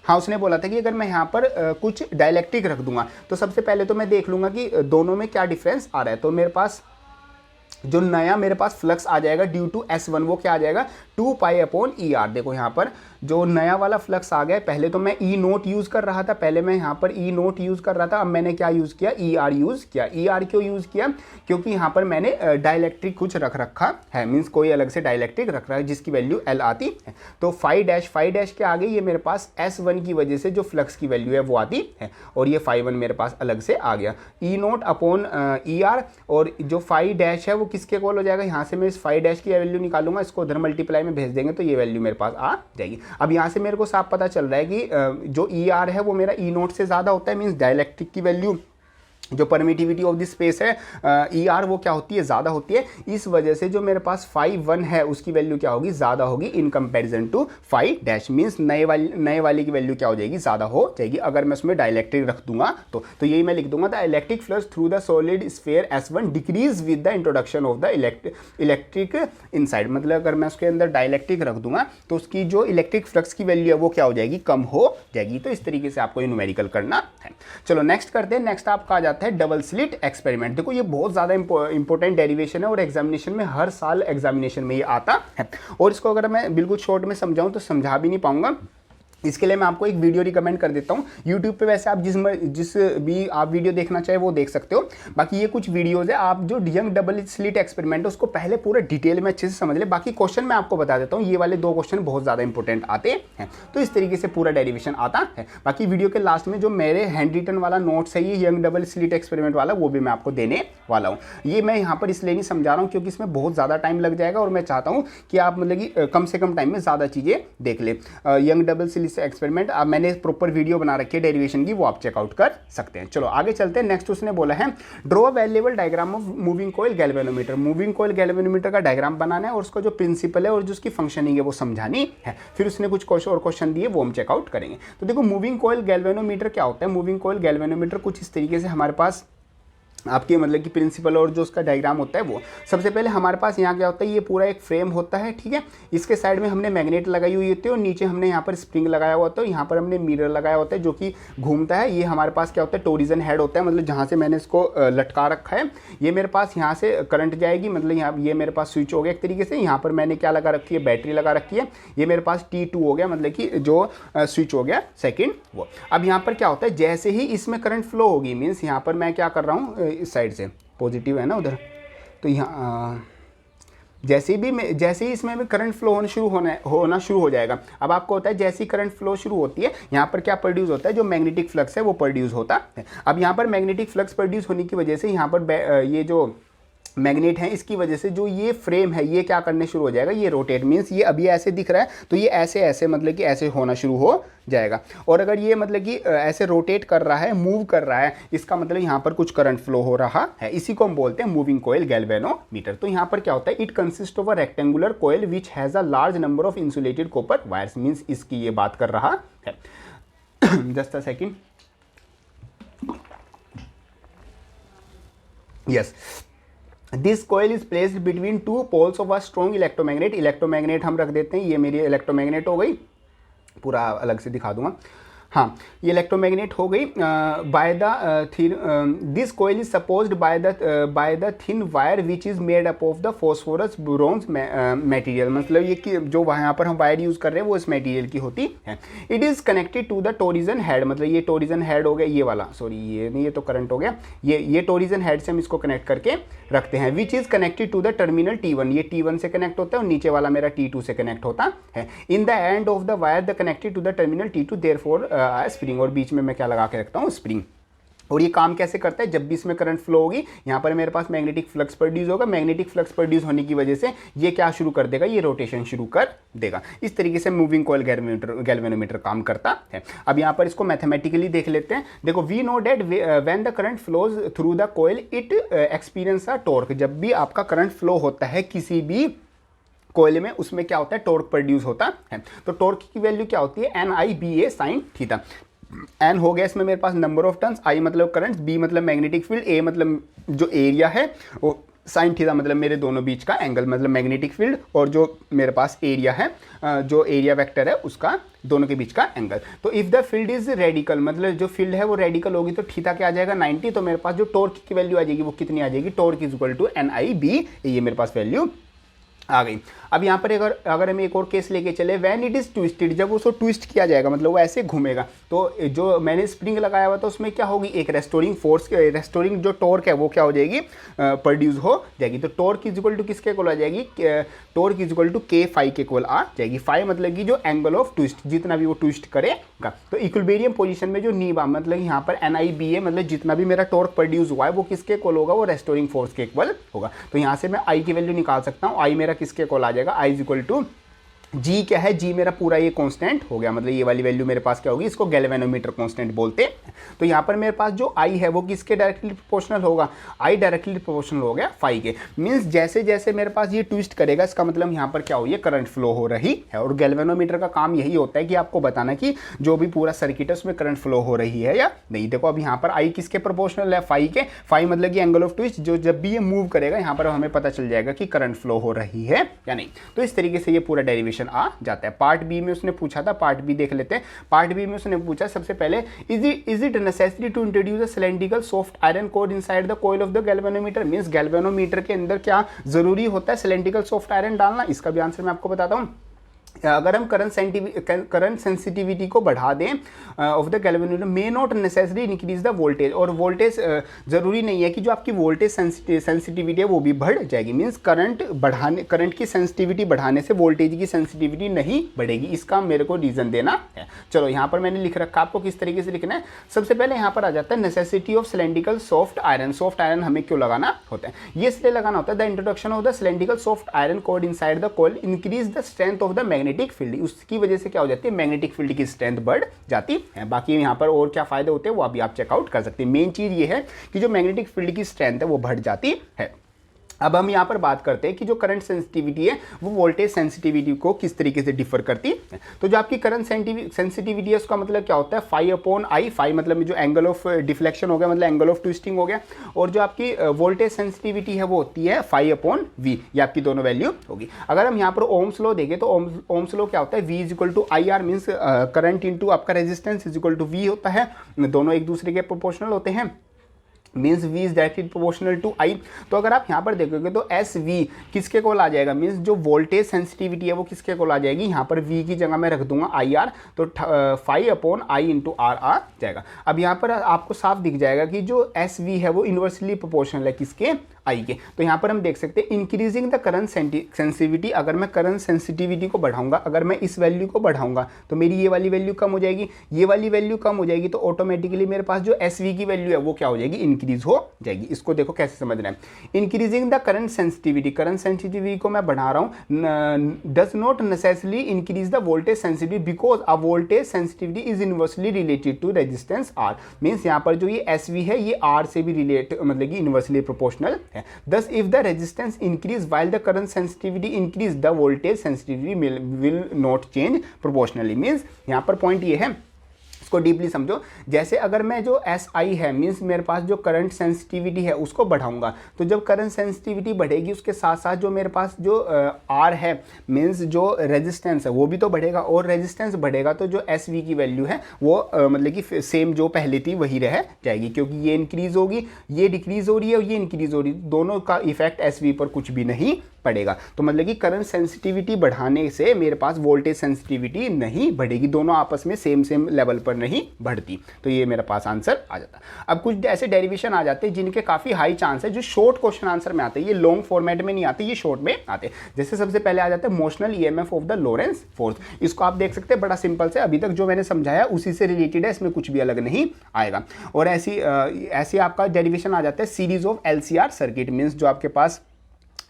हाँ उसने बोला था कि अगर मैं यहाँ पर कुछ डाइलेक्ट्रिक रख दूंगा तो सबसे पहले तो मैं देख लूंगा कि दोनों में क्या डिफरेंस आ रहा है। तो मेरे पास जो नया मेरे पास फ्लक्स आ जाएगा ड्यू टू S1 वो क्या आ जाएगा, 2 पाई अपॉन ER। देखो यहाँ पर जो नया वाला फ्लक्स आ गया, पहले तो मैं E नोट यूज़ कर रहा था, पहले मैं यहाँ पर E नोट यूज़ कर रहा था, अब मैंने क्या यूज़ किया, ER यूज़ किया। ER क्यों यूज़ किया, क्योंकि यहाँ पर मैंने डाइलेक्ट्रिक कुछ रख रखा है, मीन्स कोई अलग से डाइलेक्ट्रिक रख रहा है जिसकी वैल्यू L आती है। तो 5 के आगे ये मेरे पास S1 की वजह से जो फ्लक्स की वैल्यू है वो आती है, और ये 5 मेरे पास अलग से आ गया। E नोट अपॉन ER, और जो 5 है वो किसके इक्वल हो जाएगा, यहाँ से मैं इस 5 की वैल्यू निकालूंगा, इसको उधर मल्टीप्लाई में भेज देंगे तो ये वैल्यू मेरे पास आ जाएगी। अब यहाँ से मेरे को साफ पता चल रहा है कि जो ई आर है वो मेरा ई नोट से ज़्यादा होता है, मीन्स डाइलेक्ट्रिक की वैल्यू जो परमिटिविटी ऑफ द स्पेस है ई आर वो क्या होती है, ज़्यादा होती है। इस वजह से जो मेरे पास फाइव वन है उसकी वैल्यू क्या होगी, ज़्यादा होगी in comparison to five dash, means नए वाली की वैल्यू क्या हो जाएगी, ज़्यादा हो जाएगी। अगर मैं उसमें डाइलेक्ट्रिक रख दूंगा तो यही मैं लिख दूंगा, the electric flux through the solid sphere S1 decrease with the introduction of the electric inside. मतलब अगर मैं उसके अंदर डाइलेक्ट्रिक रख दूंगा तो उसकी जो इलेक्ट्रिक फ्लक्स की वैल्यू है वो क्या हो जाएगी, कम हो जाएगी। तो इस तरीके से आपको ये न्यूमेरिकल करना है। चलो नेक्स्ट करते हैं। नेक्स्ट आपका आ जाता है डबल स्लिट एक्सपेरिमेंट। देखो ये बहुत ज़्यादा इंपॉर्टेंट डेरिवेशन है और एग्जामिनेशन में हर साल एग्जामिनेशन में ये आता है। और इसको अगर मैं बिल्कुल शॉर्ट में समझाऊं तो समझा भी नहीं पाऊंगा, इसके लिए मैं आपको एक वीडियो रिकमेंड कर देता हूँ यूट्यूब पे। वैसे आप जिस भी आप वीडियो देखना चाहे वो देख सकते हो। बाकी ये कुछ वीडियोज़ है, आप जो यंग डबल स्लिट एक्सपेरिमेंट है उसको पहले पूरे डिटेल में अच्छे से समझ ले। बाकी क्वेश्चन मैं आपको बता देता हूँ, ये वाले दो क्वेश्चन बहुत ज़्यादा इंपॉर्टेंट आते हैं। तो इस तरीके से पूरा डेरिवेशन आता है। बाकी वीडियो के लास्ट में जो मेरे हैंड रिटन वाला नोट्स है ये यंग डबल स्लिट एक्सपेरिमेंट वाला, वो भी मैं आपको देने वाला हूँ। ये मैं यहाँ पर इसलिए नहीं समझा रहा हूँ क्योंकि इसमें बहुत ज़्यादा टाइम लग जाएगा और मैं चाहता हूँ कि आप मतलब कि कम से कम टाइम में ज़्यादा चीज़ें देख ले। यंग डबल स्लिट एक्सपेरिमेंट मैंने प्रॉपर वीडियो बना रखी है डेरिवेशन की, वो आप चेकआउट कर सकते हैं। चलो आगे चलते हैं। नेक्स्ट उसने बोला है draw a variable diagram of moving coil galvanometer. Moving coil galvanometer का डायग्राम बनाना है और उसका जो प्रिंसिपल है और जो उसकी फंक्शनिंग है वो समझानी है। फिर उसने कुछ क्वेश्चन दिए वो हम चेकआउट करेंगे। तो देखो मूविंग कॉइल गैल्वेनोमीटर क्या होता है। मूविंग कॉइल गैल्वेनोमीटर कुछ इस तरीके से हमारे पास आपके मतलब कि प्रिंसिपल और जो उसका डायग्राम होता है वो सबसे पहले हमारे पास यहाँ क्या होता है, ये पूरा एक फ्रेम होता है, ठीक है। इसके साइड में हमने मैग्नेट लगाई हुई होती है और नीचे हमने यहाँ पर स्प्रिंग लगाया हुआ होता है। यहाँ पर हमने मिरर लगाया होता है जो कि घूमता है। ये हमारे पास क्या होता है, टोरिजन हेड होता है, मतलब जहाँ से मैंने इसको लटका रखा है। ये मेरे पास यहाँ से करंट जाएगी, मतलब यहाँ ये मेरे पास स्विच हो गया एक तरीके से। यहाँ पर मैंने क्या लगा रखी है, बैटरी लगा रखी है। ये मेरे पास T2 हो गया, मतलब कि जो स्विच हो गया सेकेंड वो। अब यहाँ पर क्या होता है, जैसे ही इसमें करंट फ्लो होगी, मीन्स यहाँ पर मैं क्या कर रहा हूँ, इस साइड से पॉजिटिव है ना उधर, तो यहाँ जैसे ही इसमें भी करंट फ्लो होना शुरू हो जाएगा। अब आपको होता है जैसे ही करंट फ्लो शुरू होती है यहाँ पर क्या प्रोड्यूस होता है, जो मैग्नेटिक फ्लक्स है वो प्रोड्यूस होता है। अब यहाँ पर मैग्नेटिक फ्लक्स प्रोड्यूस होने की वजह से यहाँ पर ये जो मैग्नेट है इसकी वजह से जो ये फ्रेम है ये क्या करने शुरू हो जाएगा, ये रोटेट, मीन्स ये अभी ऐसे दिख रहा है तो ये ऐसे मतलब कि ऐसे होना शुरू हो जाएगा। और अगर ये मतलब कि ऐसे रोटेट कर रहा है, मूव कर रहा है, इसका मतलब यहाँ पर कुछ करंट फ्लो हो रहा है। इसी को हम बोलते हैं मूविंग कोयल गैल्वेनोमीटर। तो यहाँ पर क्या होता है, it consist of a rectangular coil which has a large number of insulated copper wires, means इसकी ये बात कर रहा है। Just a second, yes. This coil is placed between two poles of a strong electromagnet. Electromagnet हम रख देते हैं, ये मेरी इलेक्ट्रोमैग्नेट हो गई, पूरा अलग से दिखा दूंगा। हाँ, ये इलेक्ट्रोमैग्नेट हो गई। By the thin this coil is supposed by the thin wire which is made up of the phosphorus borons material. मतलब ये कि जो यहाँ पर हम वायर यूज़ कर रहे हैं वो इस मटेरियल की होती है। It is connected to the torsion head, मतलब ये टोरिजन हेड हो गया, ये वाला, सॉरी ये नहीं, ये तो करंट हो गया। ये टोरिजन हेड से हम इसको कनेक्ट करके रखते हैं। Which is connected to the terminal T1, ये T1 से कनेक्ट होता है और नीचे वाला मेरा T2 से कनेक्ट होता है। In the end of the wire the connected to the terminal T2 therefore spring, और बीच में मैं क्या लगा के रखता हूँ, स्प्रिंग। और ये काम कैसे करता है, जब भी इसमें करंट फ्लो होगी यहाँ पर मेरे पास मैग्नेटिक फ्लक्स प्रोड्यूस होगा। मैग्नेटिक फ्लक्स प्रोड्यूस होने की वजह से ये क्या शुरू कर देगा, ये रोटेशन शुरू कर देगा। इस तरीके से मूविंग कॉइल गैल्वेनोमीटर काम करता है। अब यहाँ पर इसको मैथमेटिकली देख लेते हैं। देखो, we know that when the current flows through the coil it experience a torque. जब भी आपका करंट फ्लो होता है किसी भी कोयल में, उसमें क्या होता है, टॉर्क प्रोड्यूस होता है। तो टॉर्क की वैल्यू क्या होती है, NIBA साइन थीटा। एन हो गया इसमें मेरे पास नंबर ऑफ टर्न्स, आई मतलब करंट, बी मतलब मैग्नेटिक फील्ड, ए मतलब जो एरिया है, वो साइन थीटा मतलब मेरे दोनों बीच का एंगल, मतलब मैग्नेटिक फील्ड और जो मेरे पास एरिया है, जो एरिया वेक्टर है उसका दोनों के बीच का एंगल। तो if the field is radical, मतलब जो फील्ड है वो रेडिकल होगी तो थीटा क्या आ जाएगा, 90। तो मेरे पास जो टॉर्क की वैल्यू आ जाएगी वो कितनी आ जाएगी, torque is equal to NIB, ये मेरे पास वैल्यू आ गई। अब यहाँ पर अगर हम एक और केस लेके चले, व्हेन इट इज़ ट्विस्टेड, जब उसको ट्विस्ट किया जाएगा मतलब वो ऐसे घूमेगा, तो जो मैंने स्प्रिंग लगाया हुआ था उसमें क्या होगी, एक रेस्टोरिंग फोर्स, रेस्टोरिंग जो टॉर्क है वो क्या हो जाएगी, प्रोड्यूस हो जाएगी। तो टॉर्क इज इक्वल टू किसके इक्वल आ जाएगी, torque is equal to K phi के इक्वल आ जाएगी। फाई मतलब कि जो एंगल ऑफ ट्विस्ट, जितना भी वो ट्विस्ट करेगा। तो इक्विलिब्रियम पोजीशन में जो नीबा मतलब यहाँ पर NIBA मतलब जितना भी मेरा टॉर्क प्रोड्यूस हुआ है वो किसके इक्वल होगा, वो रेस्टोरिंग फोर्स के इक्वल होगा। तो यहाँ से मैं आई की वैल्यू निकाल सकता हूँ। आई मेरा किसके इक्वल आ जाएगा, आई इज इक्वल टू जी क्या है, जी मेरा पूरा ये कांस्टेंट हो गया, मतलब ये वाली वैल्यू मेरे पास क्या होगी, इसको गैल्वेनोमीटर कांस्टेंट बोलते हैं। तो यहाँ पर मेरे पास जो आई है वो किसके डायरेक्टली प्रोपोर्शनल होगा, आई डायरेक्टली प्रोपोर्शनल हो गया फाई के। मीन्स जैसे जैसे मेरे पास ये ट्विस्ट करेगा, इसका मतलब यहाँ पर क्या हो, ये करंट फ्लो हो रही है। और गैल्वेनोमीटर का काम यही होता है कि आपको बताना कि जो भी पूरा सर्किट है उसमें करंट फ्लो हो रही है या नहीं। देखो अब यहाँ पर आई किसके प्रोपोर्शनल है, फाई के। फाई मतलब कि एंगल ऑफ ट्विस्ट, जो जब भी ये मूव करेगा यहाँ पर हमें पता चल जाएगा कि करंट फ्लो हो रही है या नहीं। तो इस तरीके से ये पूरा डेरिवेशन आ जाता है। पार्ट बी में उसने पूछा था, पार्ट बी देख लेते हैं। पार्ट बी में उसने पूछा सबसे पहले, is it necessary to introduce a cylindrical soft iron core inside the coil of the galvanometer. Means galvanometer के अंदर क्या जरूरी होता है, सिलेंड्रिकल सॉफ्ट आयरन डालना। इसका भी आंसर मैं आपको बताता हूं। अगर हम करंट सेंसिटिविटी को बढ़ा दें of the galvanometer may not necessary increase the voltage, और वोल्टेज जरूरी नहीं है कि जो आपकी वोल्टेज सेंसिटिविटी है वो भी बढ़ जाएगी। मींस करंट की सेंसिटिविटी बढ़ाने से वोल्टेज की सेंसिटिविटी नहीं बढ़ेगी। इसका मेरे को रीजन देना है। चलो यहाँ पर मैंने लिख रखा, आपको किस तरीके से लिखना है। सबसे पहले यहाँ पर आ जाता है necessity of cylindrical soft iron. Soft iron हमें क्यों लगाना होता है, ये इसलिए लगाना होता है, the introduction of the cylindrical soft iron core inside the coil increase the strength of the magnetic field. उसकी वजह से क्या हो जाती है, मैग्नेटिक फील्ड की स्ट्रेंथ बढ़ जाती है। बाकी यहाँ पर और क्या फायदे होते हैं वो अभी आप चेकआउट कर सकते हैं। मेन चीज ये है कि जो मैग्नेटिक फील्ड की स्ट्रेंथ है वो बढ़ जाती है। अब हम यहाँ पर बात करते हैं कि जो करंट सेंसिटिविटी है वो वोल्टेज सेंसिटिविटी को किस तरीके से डिफर करती है। तो जो आपकी करंट सेंसिटिविटी है उसका मतलब क्या होता है, फाई अपॉन आई। फाई मतलब जो एंगल ऑफ डिफ्लेक्शन हो गया, मतलब एंगल ऑफ ट्विस्टिंग हो गया। और जो आपकी वोल्टेज सेंसिटिविटी है वो होती है फाई अपॉन वी। ये आपकी दोनों वैल्यू होगी। अगर हम यहाँ पर ओम्स लॉ देखें तो ओम्स लॉ क्या होता है, V is equal to I R. Means current into आपका resistance is equal to V होता है। दोनों एक दूसरे के प्रोपोर्शनल होते हैं। Means V is directly proportional to I। तो अगर आप यहाँ पर देखोगे तो एस वी किसके कोल आ जाएगा, मीन्स जो वोल्टेज सेंसिटिविटी है वो किसके कोल आ जाएगी, यहाँ पर V की जगह मैं रख दूंगा IR। तो phi upon I into R आ जाएगा। अब यहाँ पर आपको साफ दिख जाएगा कि जो एस वी है वो इन्वर्सली प्रोपोर्शनल है किसके, आई के। तो यहाँ पर हम देख सकते हैं इंक्रीजिंग द करंट सेंसिटिविटी। अगर मैं करंट सेंसिटिविटी को बढ़ाऊंगा, अगर मैं इस वैल्यू को बढ़ाऊंगा तो मेरी ये वाली वैल्यू कम हो जाएगी, ये वाली वैल्यू कम हो जाएगी। तो ऑटोमेटिकली मेरे पास जो एस वी की वैल्यू है वो क्या हो जाएगी, इंक्रीज हो जाएगी। इसको देखो कैसे समझना है। Increasing the current sensitivity, current sensitivity को मैं बढ़ा रहा हूँ, does not necessarily increase the voltage sensitivity because a voltage sensitivity is inversely related to resistance R. Means यहाँ पर जो ये एस वी है ये आर से भी रिलेट, मतलब कि इनवर्सली प्रोपोर्शनल है। Thus, if the resistance increase while the current sensitivity increase, the voltage sensitivity will not change proportionally। Means यहाँ पर पॉइंट ये है, इसको डीपली समझो। जैसे अगर मैं जो एस आई है, मीन्स मेरे पास जो करंट सेंसिटिविटी है उसको बढ़ाऊंगा, तो जब करंट सेंसिटिविटी बढ़ेगी उसके साथ साथ जो मेरे पास जो आर है, मीन्स जो रेजिस्टेंस है वो भी तो बढ़ेगा। और रेजिस्टेंस बढ़ेगा तो जो एस वी की वैल्यू है वो मतलब कि सेम जो पहले थी वही रह जाएगी, क्योंकि ये इंक्रीज होगी, ये डिक्रीज हो रही है और ये इंक्रीज हो रही है। दोनों का इफेक्ट एस वी पर कुछ भी नहीं पड़ेगा। तो मतलब कि करंट सेंसिटिविटी बढ़ाने से मेरे पास वोल्टेज सेंसिटिविटी नहीं बढ़ेगी, दोनों आपस में सेम लेवल पर नहीं बढ़ती। तो ये मेरे पास आंसर आ जाता। अब कुछ ऐसे डेरिवेशन आ जाते हैं जिनके काफ़ी हाई चांस है, जो शॉर्ट क्वेश्चन आंसर में आते हैं। ये लॉन्ग फॉर्मेट में नहीं आते, ये शॉर्ट में आते हैं। जैसे सबसे पहले आ जाता है motional EMF of the Lorentz force. इसको आप देख सकते हैं, बड़ा सिंपल से, अभी तक जो मैंने समझाया उसी से रिलेटेड है, इसमें कुछ भी अलग नहीं आएगा। और ऐसी आपका डेरिवेशन आ जाता है series of LCR circuit. Means जो आपके पास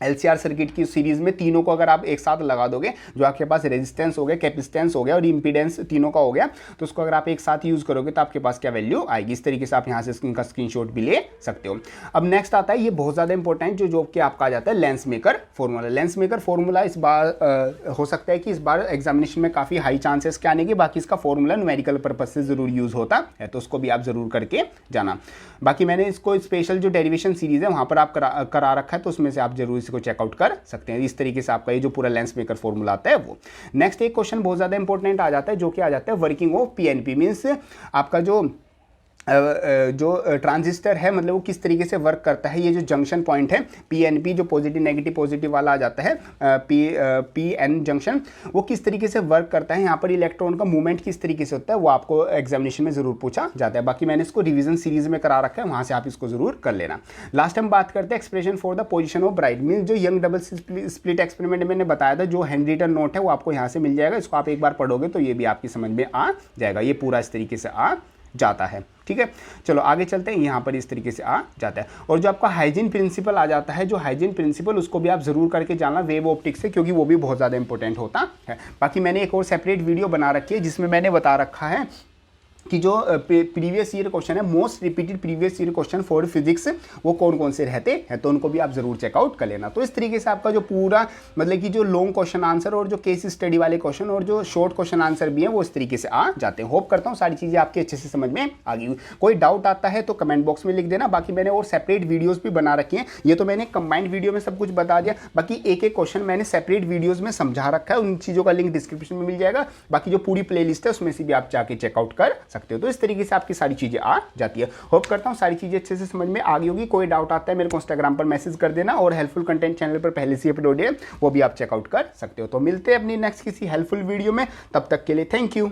एलसीआर सर्किट की सीरीज में तीनों को अगर आप एक साथ लगा दोगे, जो आपके पास रेजिस्टेंस हो गया, कैपेसिटेंस हो गया और इंपीडेंस तीनों का हो गया, तो उसको अगर आप एक साथ यूज करोगे तो आपके पास क्या वैल्यू आएगी। इस तरीके से आप यहाँ से इनका स्क्रीनशॉट भी ले सकते हो। अब नेक्स्ट आता है, ये बहुत ज्यादा इंपॉर्टेंट, जो कि आपका आ जाता है lens maker formula. Lens maker formula इस बार हो सकता है कि इस बार एग्जामिनेशन में काफी हाई चांसेस के आने के, बाकी इसका फॉर्मूला न्यूमेरिकल पर्पज से जरूर यूज होता है, तो उसको भी आप जरूर करके जाना। बाकी मैंने इसको स्पेशल जो डेरिवेशन सीरीज है वहां पर आप करा रखा है, तो उसमें से आप जरूर इसको चेकआउट कर सकते हैं। इस तरीके से आपका ये जो पूरा लेंस मेकर फॉर्मूला आता है वो। नेक्स्ट एक क्वेश्चन बहुत ज्यादा इंपॉर्टेंट आ जाता है, जो कि आ जाता है वर्किंग ऑफ पीएनपी। मींस आपका जो ट्रांजिस्टर है, मतलब वो किस तरीके से वर्क करता है। ये जो जंक्शन पॉइंट है पीएनपी, जो पॉजिटिव नेगेटिव पॉजिटिव वाला आ जाता है, पीएन जंक्शन, वो किस तरीके से वर्क करता है, यहाँ पर इलेक्ट्रॉन का मूवमेंट किस तरीके से होता है, वो आपको एग्जामिनेशन में जरूर पूछा जाता है। बाकी मैंने इसको रिवीजन सीरीज में करा रखा है, वहां से आप इसको जरूर कर लेना। लास्ट हम बात करते हैं expression for the position of bright. Means जो यंग डबल स्प्लिट एक्सपेरिमेंट मैंने बताया था, जो हैंडरिटन नोट है वो आपको यहाँ से मिल जाएगा। इसको आप एक बार पढ़ोगे तो ये भी आपकी समझ में आ जाएगा। ये पूरा इस तरीके से आ जाता है। ठीक है, चलो आगे चलते हैं। यहाँ पर इस तरीके से आ जाता है। और जो आपका हाइजीन प्रिंसिपल आ जाता है, जो हाइजीन प्रिंसिपल उसको भी आप जरूर करके जानना वेव ऑप्टिक्स से, क्योंकि वो भी बहुत ज़्यादा इंपॉर्टेंट होता है। बाकी मैंने एक और सेपरेट वीडियो बना रखी है जिसमें मैंने बता रखा है कि जो प्रीवियस ईयर क्वेश्चन है, most repeated previous year question for physics, वो कौन कौन से रहते हैं, तो उनको भी आप जरूर चेकआउट कर लेना। तो इस तरीके से आपका जो पूरा मतलब कि जो लॉन्ग क्वेश्चन आंसर और जो केस स्टडी वाले क्वेश्चन और जो शॉर्ट क्वेश्चन आंसर भी है वो इस तरीके से आ जाते हैं। होप करता हूँ सारी चीज़ें आपके अच्छे से समझ में आ गई। कोई डाउट आता है तो कमेंट बॉक्स में लिख देना। बाकी मैंने और सेपरेट वीडियोज़ भी बना रखी हैं। ये तो मैंने कंबाइंड वीडियो में सब कुछ बता दिया, बाकी एक एक क्वेश्चन मैंने सेपरेट वीडियोज़ में समझा रखा है। उन चीज़ों का लिंक डिस्क्रिप्शन में मिल जाएगा। बाकी जो पूरी प्ले लिस्ट है उसमें से भी आप जाके चेकआउट कर सकते हो। तो इस तरीके से आपकी सारी चीजें आ जाती है। होप करता हूं सारी चीजें अच्छे से समझ में आ गई होगी। कोई डाउट आता है मेरे को इंस्टाग्राम पर मैसेज कर देना, और हेल्पफुल कंटेंट चैनल पर पहले से अपलोड है, वो भी आप चेकआउट कर सकते हो। तो मिलते हैं अपनी नेक्स्ट किसी हेल्पफुल वीडियो में, तब तक के लिए थैंक यू।